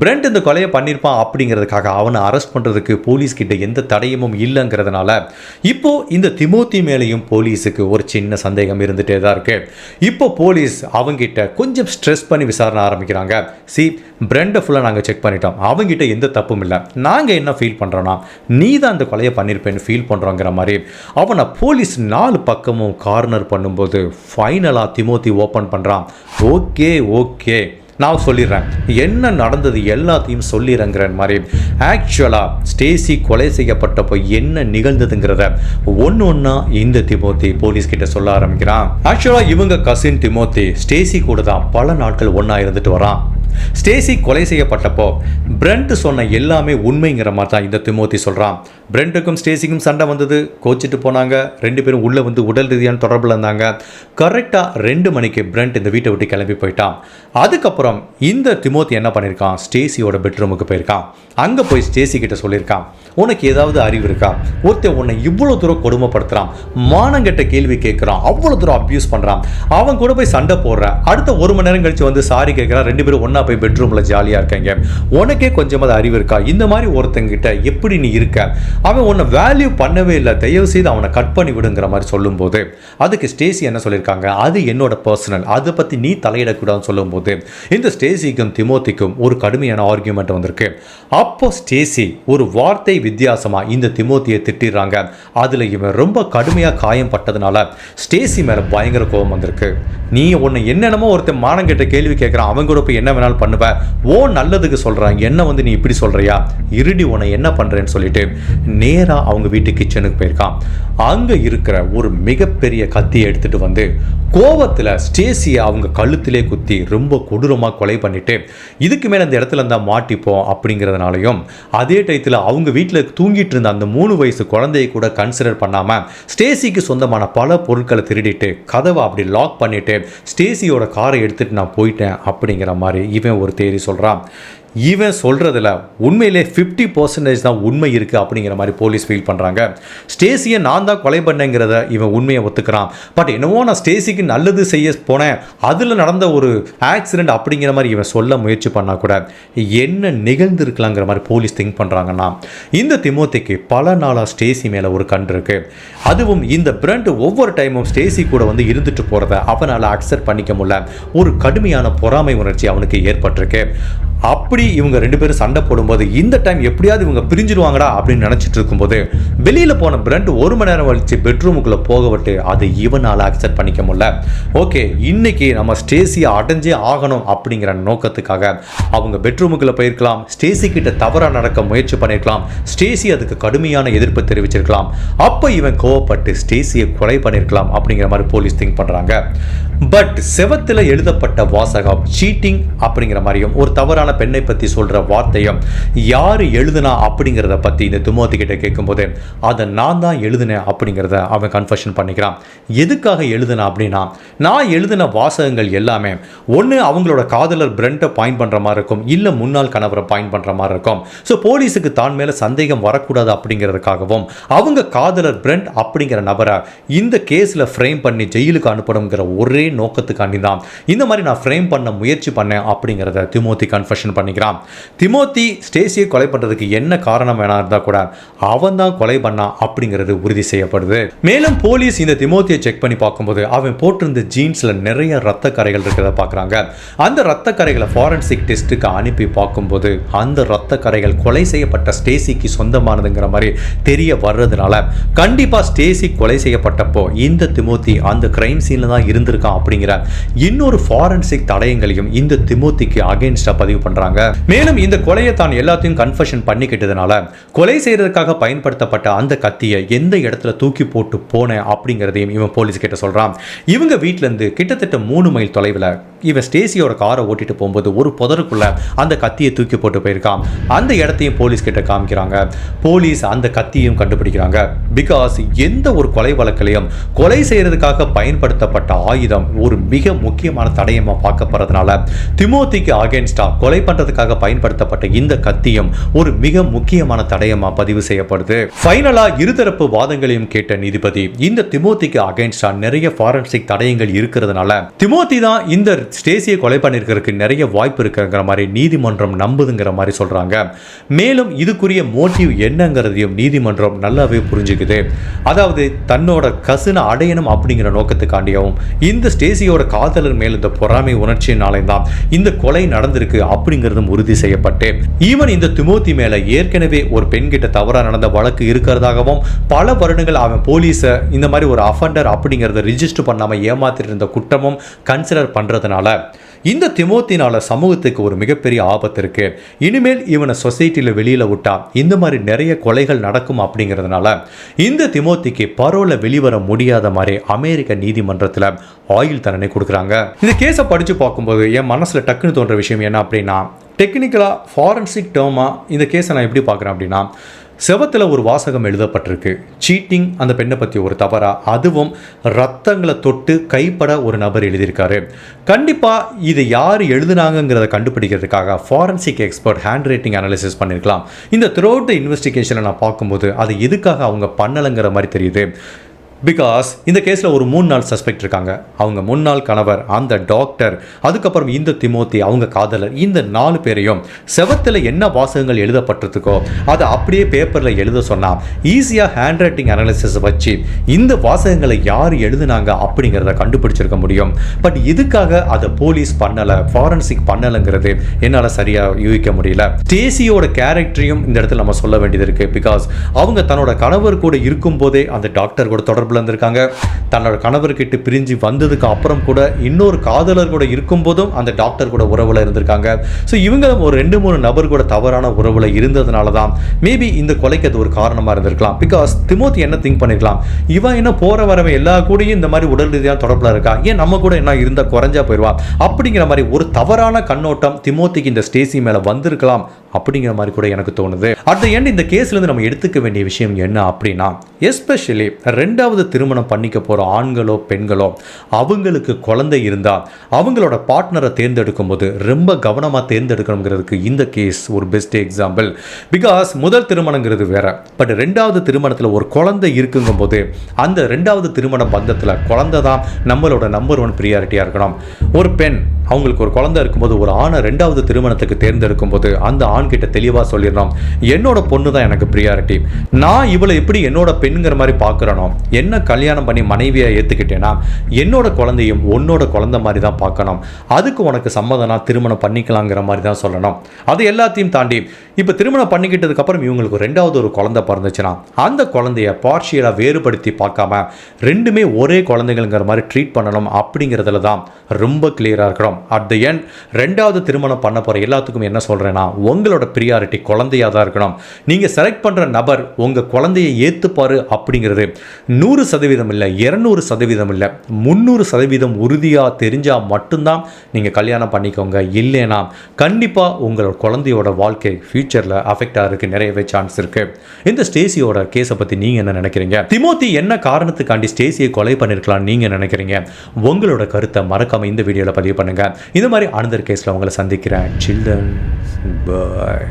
Speaker 1: பிரெண்ட் இந்த கொலையை பண்ணியிருப்பான் அப்படிங்கிறதுக்காக அவனை அரெஸ்ட் பண்ணுறதுக்கு போலீஸ்கிட்ட எந்த தடயமும் இல்லைங்கிறதுனால இப்போது இந்த திமோத்தி மேலேயும் போலீஸுக்கு ஒரு சின்ன சந்தேகம் இருந்துகிட்டே தான் இருக்குது. இப்போ போலீஸ் அவங்ககிட்ட கொஞ்சம் ஸ்ட்ரெஸ் பண்ணி விசாரணை ஆரம்பிக்கிறாங்க. பிரெண்டை ஃபுல்லாக நாங்கள் செக் பண்ணிட்டோம், அவங்ககிட்ட எந்த தப்பும் இல்லை, நாங்கள் என்ன ஃபீல் பண்ணுறோன்னா நீ தான் இந்த கொலையை பண்ணியிருப்பேன்னு ஃபீல் பண்ணுறோங்கிற மாதிரி அவனை போலீஸ் 4 பக்கமும் கார்னர் பண்ணும்போது ஃபைனலாக திமோத்தி ஓப்பன் பண்ணுறான். ஓகே நான் சொல்லிடுறேன், என்ன நடந்தது எல்லாத்தையும் சொல்லிடுறேங்கிற மாதிரி ஆக்சுவலாக ஸ்டேசி கொலை செய்யப்பட்டப்போ என்ன நிகழ்ந்ததுங்கிறத ஒன்று இந்த திமோத்தி போலீஸ் கிட்ட சொல்ல ஆரம்பிக்கிறான். ஆக்சுவலாக இவங்க கசின் திமோத்தி ஸ்டேசி கூட தான் பல நாட்கள் ஒன்றா இருந்துட்டு வரான். ஸ்டேசி கொலை செய்யப்பட்டப்போ பிரெண்ட் சொன்ன எல்லாமே உண்மைங்கிற மாதிரி தான் இந்த திமோத்தி சொல்கிறான். பிரெண்ட்டுக்கும் ஸ்டேசிக்கும் சண்டை வந்தது, கோச்சிட்டு போனாங்க, 2 பேரும் உள்ளே வந்து உடல் ரீதியான தொடர்பில் இருந்தாங்க. கரெக்டாக 2 மணிக்கு பிரெண்ட் இந்த வீட்டை விட்டு கிளம்பி போயிட்டான். அதுக்கப்புறம் இந்த திமோத்தி என்ன பண்ணியிருக்கான், ஸ்டேசியோட பெட்ரூமுக்கு போயிருக்கான். அங்கே போய் ஸ்டேசி கிட்ட சொல்லியிருக்கான், உனக்கு ஏதாவது அறிவு இருக்கா, ஒருத்தன் உன்னை இவ்வளோ தூரம் கொடுமைப்படுத்துகிறான், மானங்கெட்ட கேள்வி கேட்குறான், அவ்வளோ தூரம் அப்யூஸ் பண்ணுறான், அவன் கூட போய் சண்டை போடுற, அடுத்த 1 மணி நேரம் கழிச்சு வந்து சாரி கேட்குறான், 2 பேரும் ஒன்றா போய் பெட்ரூமில் ஜாலியாக இருக்காங்க, உனக்கே கொஞ்சமாவது அறிவு இருக்கா, இந்த மாதிரி ஒருத்தங்கிட்ட எப்படி நீ இருக்க, அவன் உன்னை வேல்யூ பண்ணவே இல்லை, தயவு செய்து அவனை கட் பண்ணி விடுங்கிற மாதிரி சொல்லும்போது அதுக்கு ஸ்டேசி என்ன சொல்லியிருக்காங்க, அது என்னோட பர்சனல், அதை பற்றி நீ தலையிடக்கூடாதுன்னு சொல்லும்போது இந்த ஸ்டேசிக்கும் திமோத்திக்கும் ஒரு கடுமையான ஆர்கியூமெண்ட் வந்திருக்கு. அப்போ ஸ்டேசி ஒரு வார்த்தை வித்தியாசமாக இந்த திமோத்தியை திட்டிடுறாங்க. அதில் இவன் ரொம்ப கடுமையாக காயம் பட்டதுனால ஸ்டேசி மேலே பயங்கர கோபம் வந்திருக்கு. நீ உன்னை என்னென்னமோ ஒருத்தன் மானங்கிட்ட கேள்வி கேட்குறான், அவங்க கூட போய் என்ன வேணாலும் பண்ணுவேன், ஓ நல்லதுக்கு சொல்கிறான், என்ன வந்து நீ இப்படி சொல்கிறியா, இருடி உன்னை என்ன பண்ணுறேன்னு சொல்லிட்டு நேராக அவங்க வீட்டு கிச்சனுக்கு போயிருக்கான். அங்கே இருக்கிற ஒரு மிகப்பெரிய கத்தியை எடுத்துகிட்டு வந்து கோவத்தில் ஸ்டேசியை அவங்க கழுத்திலே குத்தி ரொம்ப கொடூரமாக கொலை பண்ணிட்டு இதுக்கு மேலே அந்த இடத்துல இருந்தால் மாட்டிப்போம் அப்படிங்கிறதுனாலையும் அதே டயத்தில் அவங்க வீட்டில் தூங்கிட்டு இருந்த அந்த 3 வயசு குழந்தையை கூட கன்சிடர் பண்ணாமல் ஸ்டேசிக்கு சொந்தமான பல பொருட்களை திருடிட்டு கதவை அப்படி லாக் பண்ணிவிட்டு ஸ்டேசியோட காரை எடுத்துகிட்டு நான் போயிட்டேன் அப்படிங்கிற மாதிரி இவன் ஒரு தேரி சொல்கிறான். இவன் சொல்கிறதுல உண்மையிலே 50% தான் உண்மை இருக்குது அப்படிங்கிற மாதிரி போலீஸ் ஃபீல் பண்ணுறாங்க. ஸ்டேசியை நான் தான் கொலை பண்ணேங்கிறத இவன் உண்மையை ஒத்துக்கிறான். பட் என்னவோ நான் ஸ்டேசிக்கு நல்லது செய்ய போனேன், அதில் நடந்த ஒரு ஆக்சிடெண்ட் அப்படிங்கிற மாதிரி இவன் சொல்ல முயற்சி பண்ணால் கூட என்ன நிகழ்ந்துருக்கலாங்கிற மாதிரி போலீஸ் திங்க் பண்ணுறாங்கன்னா, இந்த திமோத்திக்கு பல நாளாக ஸ்டேசி மேலே ஒரு கண் இருக்குது. அதுவும் இந்த பிரெண்ட் ஒவ்வொரு டைமும் ஸ்டேசி கூட வந்து இருந்துட்டு போகிறத அவனால் அக்செப்ட் பண்ணிக்க முடியல, ஒரு கடுமையான பொறாமை உணர்ச்சி அவனுக்கு ஏற்பட்டிருக்கு. அப்படி இவங்க 2 பேரும் சண்டை போடும்போது இந்த டைம் எப்படியாவது இவங்க பிரிஞ்சிடுவாங்கடா அப்படின்னு நினச்சிட்டு இருக்கும்போது வெளியில் போன பிரெண்ட் 1 மணி நேரம் கழிச்சு பெட்ரூமுக்குள்ளே போக விட்டு அது இவனால் அக்செப்ட் பண்ணிக்க முடியல. ஓகே, இன்னைக்கு நம்ம ஸ்டேசியை அடைஞ்சே ஆகணும் அப்படிங்கிற நோக்கத்துக்காக அவங்க பெட்ரூமுக்குள்ளே போயிருக்கலாம், ஸ்டேசி கிட்ட தவறாக நடக்க முயற்சி பண்ணியிருக்கலாம், ஸ்டேசி அதுக்கு கடுமையான எதிர்ப்பு தெரிவிச்சிருக்கலாம், அப்போ இவன் கோவப்பட்டு ஸ்டேசியை கொலை பண்ணியிருக்கலாம் அப்படிங்கிற மாதிரி போலீஸ் திங்க் பண்ணுறாங்க. பட் செவத்தில் எழுதப்பட்ட வாசகம் சீட்டிங் அப்படிங்கிற மாதிரியும் ஒரு தவறான பெண்ணை பற்றி சொல்கிற வார்த்தையும் யார் எழுதுனா அப்படிங்கிறத பற்றி இந்த திமோத்தி கிட்ட கேட்கும்போது அதை நான் தான் எழுதினேன் அப்படிங்கிறத அவன் கன்ஃபெஷன் பண்ணிக்கிறான். எதுக்காக எழுதுனா அப்படின்னா, நான் எழுதின வாசகங்கள் எல்லாமே ஒன்று அவங்களோட காதலர் பிரெண்ட்டை பாயிண்ட் பண்ணுற மாதிரி இருக்கும், இல்லை முன்னாள் கணவரை பாயிண்ட் பண்ணுற மாதிரி இருக்கும். ஸோ போலீஸுக்கு தான் மேலே சந்தேகம் வரக்கூடாது அப்படிங்கிறதுக்காகவும் அவங்க காதலர் பிரெண்ட் அப்படிங்கிற நபரை இந்த கேஸில் ஃப்ரேம் பண்ணி ஜெயிலுக்கு அனுப்பணுங்கிற ஒரே நோக்கத்துக்காண்டி தான் இந்த மாதிரி நான் ஃப்ரேம் பண்ண முயற்சி பண்ணேன் அப்படிங்கிறத திமோத்தி கன்ஃபெஷன் பண்ணிக்கிறான். திமோத்தி ஸ்டேசியை கொலை பண்ணுறதுக்கு என்ன காரணம் வேணா இருந்தால் கூட அவன் தான் கொலை பண்ணா அப்படிங்கிறது உறுதி செய்யப்படுது. மேலும் போலீஸ் இந்த திமோத்தியை செக் பண்ணி பார்க்கும்போது அவன் போட்டிருந்த ஜீன்ஸில் நிறைய ரத்த கரைகள் இருக்கிறத பார்க்குறாங்க. அந்த ரத்த கரைகளை ஃபாரன்சிக் டெஸ்ட்டுக்கு அனுப்பி பார்க்கும்போது அந்த ரத்த கரைகள் கொலை செய்யப்பட்ட ஸ்டேசிக்கு சொந்தமானதுங்கிற மாதிரி தெரிய வர்றதுனால கண்டிப்பாக ஸ்டேசி கொலை செய்யப்பட்டப்போ இந்த திமோத்தி அந்த கிரைம் சீனில் தான் இருந்திருக்கான் அப்படிங்கிற இன்னொரு ஃபாரன்சிக் தடயங்களையும் இந்த திமோத்திக்கு அகைன்ஸ்டா பதிவு பண்றாங்க. மேலும் இந்த கொலையை தான் எல்லாத்தையும் கன்ஃபெஷன் பண்ணிக்கிட்டதுனால கொலை செய்யறதுக்காக பயன்படுத்தப்பட்ட அந்த கத்தியை எந்த இடத்துல தூக்கி போட்டு போனேன் அப்படிங்கிறதையும் இவன் போலீஸ் கிட்ட சொல்றான். இவங்க வீட்டுல இருந்து கிட்டத்தட்ட 3 மைல் தொலைவில் இவன் ஸ்டேசியோட காரை ஓட்டிட்டு போகும்போது ஒரு புதருக்குள்ள அந்த கத்தியை தூக்கி போட்டு போயிருக்கான். அந்த இடத்தையும் போலீஸ் கிட்ட காமிக்கிறாங்க. போலீஸ் அந்த கத்தியையும் கண்டுபிடிக்கிறாங்க. பிகாஸ் எந்த ஒரு கொலை வழக்கிலையும் கொலை செய்யறதுக்காக பயன்படுத்தப்பட்ட ஆயுதம் ஒரு மிக முக்கியமான தடயமா பார்க்கப்படுறதுனால திமோத்திக்கு அகைன்ஸ்டா கொலை பண்றதுக்காக பயன்படுத்தப்பட்ட இந்த கத்தியும் ஒரு மிக முக்கியமான தடயமா பதிவு செய்யப்படுது. ஃபைனலா இருதரப்பு வாதங்களையும் கேட்ட நீதிபதி இந்த திமோத்திக்கு அகைன்ஸ்டா நிறைய ஃபாரன்சிக் தடயங்கள் இருக்கிறதுனால திமோத்தி தான் இந்த ஸ்டேசியை கொலை பண்ணிருக்கிறதுக்கு நிறைய வாய்ப்பு இருக்குங்கிற மாதிரி நீதிமன்றம் நம்புதுங்கிற மாதிரி சொல்றாங்க. மேலும் இதுக்குரிய மோட்டிவ் என்னங்கிறதையும் நீதிமன்றம் நல்லாவே புரிஞ்சுக்குது. அதாவது தன்னோட கசினை அடையணும் அப்படிங்கிற நோக்கத்துக்காண்டியும் இந்த ஸ்டேசியோட காதலர் மேல் இந்த பொறாமை உணர்ச்சியினாலே தான் இந்த கொலை நடந்திருக்கு அப்படிங்கிறதும் உறுதி செய்யப்பட்டு ஈவன் இந்த திமோத்தி மேல ஏற்கனவே ஒரு பெண் கிட்ட தவறா நடந்த வழக்கு இருக்கிறதாகவும் பல வருடங்கள் அவன் போலீஸ இந்த மாதிரி ஒரு அஃபண்டர் அப்படிங்கறத ரிஜிஸ்டர் பண்ணாம ஏமாத்திட்டு இருந்த குற்றமும் கன்சிடர் பண்றதுனால இந்த திமோத்தினால சமூகத்துக்கு ஒரு மிகப்பெரிய ஆபத்து இருக்கு. இனிமேல் இவனை சொசைட்டில வெளியில விட்டா இந்த மாதிரி நிறைய கொலைகள் நடக்கும் அப்படிங்கிறதுனால இந்த திமோத்திக்கு பரோல வெளிவர முடியாத மாதிரி அமெரிக்க நீதிமன்றத்தில் ஆயுள் தண்டனை கொடுக்குறாங்க. இந்த கேஸை படிச்சு பார்க்கும்போது என் மனசுல டக்குன்னு தோன்ற விஷயம் என்ன அப்படின்னா, டெக்னிக்கலா ஃபாரன்சிக் டேர்மா இந்த கேஸை நான் எப்படி பார்க்குறேன் அப்படின்னா, செவத்தில் ஒரு வாசகம் எழுதப்பட்டிருக்கு. சீட்டிங் அந்த பெண்ணை பற்றி ஒரு தவறா, அதுவும் ரத்தங்களை தொட்டு கைப்பட ஒரு நபர் எழுதியிருக்காரு. கண்டிப்பாக இதை யார் எழுதுனாங்கிறத கண்டுபிடிக்கிறதுக்காக forensic expert hand writing analysis பண்ணியிருக்கலாம். இந்த த்ரூ அவுட் த இன்வெஸ்டிகேஷனை நான் பார்க்கும்போது அது எதுக்காக அவங்க பண்ணலைங்கிற மாதிரி தெரியுது. பிகாஸ் இந்த கேஸில் ஒரு 3 நாள் சஸ்பெக்ட் இருக்காங்க. அவங்க முன்னாள் கணவர், அந்த டாக்டர், அதுக்கப்புறம் இந்த திமோத்தி அவங்க காதலர், இந்த 4 பேரையும் செவத்தில் என்ன வாசகங்கள் எழுதப்பட்டிருக்கோ அதை அப்படியே பேப்பரில் எழுத சொன்னால் ஈஸியாக ஹேண்ட் ரைட்டிங் அனாலிசிஸ் வச்சு இந்த வாசகங்களை யார் எழுதுனாங்க அப்படிங்கிறத கண்டுபிடிச்சிருக்க முடியும். பட் இதுக்காக அதை போலீஸ் பண்ணலை, ஃபாரன்சிக் பண்ணலைங்கிறது என்னால் சரியாக யூகிக்க முடியல. ஸ்டேசியோட கேரக்டரையும் இந்த இடத்துல நம்ம சொல்ல வேண்டியது இருக்குது. பிகாஸ் அவங்க தன்னோட கணவர் கூட இருக்கும் போதே அந்த டாக்டர் கூட தொடர்பு இருந்திருக்காங்க. தன்னோட கணவர்கிட்ட பிரிஞ்சு வந்ததுக்கு அப்புறம் கூட இன்னொரு காதலர் கூட இருக்கும் போதும் அந்த டாக்டர் கூட உறவுல இருந்திருக்காங்க. ஸோ இவங்க ஒரு 2-3 நபர் கூட தவறான உறவுல இருந்ததுனால தான் மேபி இந்த கொலைக்கு அது ஒரு காரணமா இருந்திருக்கலாம். பிகாஸ் திமோத்தி என்ன திங்க் பண்ணிருக்கலாம், இவன் என்ன போற வரவன் எல்லா கூடயும் இந்த மாதிரி உடல் ரீதியாக தொடர்புல இருக்கா, ஏன் நம்ம கூட என்ன இருந்தா குறைஞ்சா போயிடுவா அப்படிங்கிற மாதிரி ஒரு தவறான கண்ணோட்டம் திமோத்திக்கு இந்த ஸ்டேசி மேல வந்திருக்கலாம் அப்படிங்கிற மாதிரி கூட எனக்கு தோணுது. அட் தி எண்ட் இந்த கேஸ்ல இருந்து நம்ம எடுத்துக்க வேண்டிய விஷயம் என்ன அப்படின்னா, எஸ்பெஷலி 2வது திருமணம் பண்ணிக்க போற ஆண்களோ பெண்களோ அவங்களுக்கு குழந்தை இருந்தா அவங்களோட பார்ட்னரை தேர்ந்தெடுக்கும் போது ரொம்ப கவனமா தேர்ந்தெடுக்கணுங்கிறதுக்கு இந்த கேஸ் ஒரு பெஸ்ட் எக்ஸாம்பிள். பிகாஸ் முதல் திருமணங்கிறது வேற, பட் 2வது திருமணத்தில் ஒரு குழந்தை இருக்குங்கும் போது அந்த 2வது திருமண பந்தத்தில் குழந்தை தான் நம்மளோட நம்பர் 1 ப்ரியாரிட்டியா இருக்கணும். ஒரு பெண் அவங்களுக்கு ஒரு குழந்தை இருக்கும்போது ஒரு ஆணை 2வது திருமணத்துக்கு தேர்ந்தெடுக்கும் போது அந்த ஆண் கிட்ட தெளிவா சொல்லிடணும், என்னோட பொண்ணு தான் எனக்கு ப்ரியாரிட்டி, நான் இவளை எப்படி என்னோட பெண்ணுங்கிற மாதிரி பார்க்கறனோ, என்ன கல்யாணம் பண்ணி மனைவியை ஏற்றுக்கிட்டேன்னா என்னோட குழந்தையும் உன்னோட குழந்தை மாதிரி தான் பார்க்கணும், அதுக்கு உனக்கு சம்மதனா திருமணம் பண்ணிக்கலாங்கிற மாதிரி தான் சொல்லணும். அது எல்லாத்தையும் தாண்டி இப்போ திருமணம் பண்ணிக்கிட்டதுக்கு அப்புறம் இவங்களுக்கு 2வது ஒரு குழந்தை பிறந்துச்சுன்னா அந்த குழந்தைய பார்ஷியலாக வேறுபடுத்தி பார்க்காம ரெண்டுமே ஒரே குழந்தைகள்ங்கிற மாதிரி ட்ரீட் பண்ணணும் அப்படிங்கிறதுல தான் ரொம்ப கிளியராக இருக்கிறோம். அட் தி எண்ட் 2வது திருமணம் பண்ண போகிற எல்லாத்துக்கும் என்ன சொல்கிறேன்னா, உங்களோட ப்ரியாரிட்டி குழந்தையாக தான் இருக்கணும். நீங்கள் செலக்ட் பண்ணுற நபர் உங்கள் குழந்தையை ஏற்றுப்பாரு அப்படிங்கிறது 100% இல்லை, 200% இல்லை, 300% உறுதியாக தெரிஞ்சால் மட்டும்தான் நீங்கள் கல்யாணம் பண்ணிக்கோங்க. இல்லைனா கண்டிப்பாக உங்களோட குழந்தையோட வாழ்க்கை ஃபியூச்சரில் அஃபெக்ட் ஆகிறதுக்கு நிறையவே சான்ஸ் இருக்குது. இந்த ஸ்டேசியோட கேஸை பற்றி நீங்கள் என்ன நினைக்கிறீங்க? திமோத்தி என்ன காரணத்துக்காண்டி ஸ்டேசியை கொலை பண்ணியிருக்கலாம் நீங்கள் நினைக்கிறீங்க? உங்களோட கருத்தை மறக்காமல் இந்த வீடியோவில் பதிவு பண்ணுங்கள். இந்த மாதிரி அனதர் கேஸில் உங்களை சந்திக்கிறேன். சில்ட்ரன், பாய்.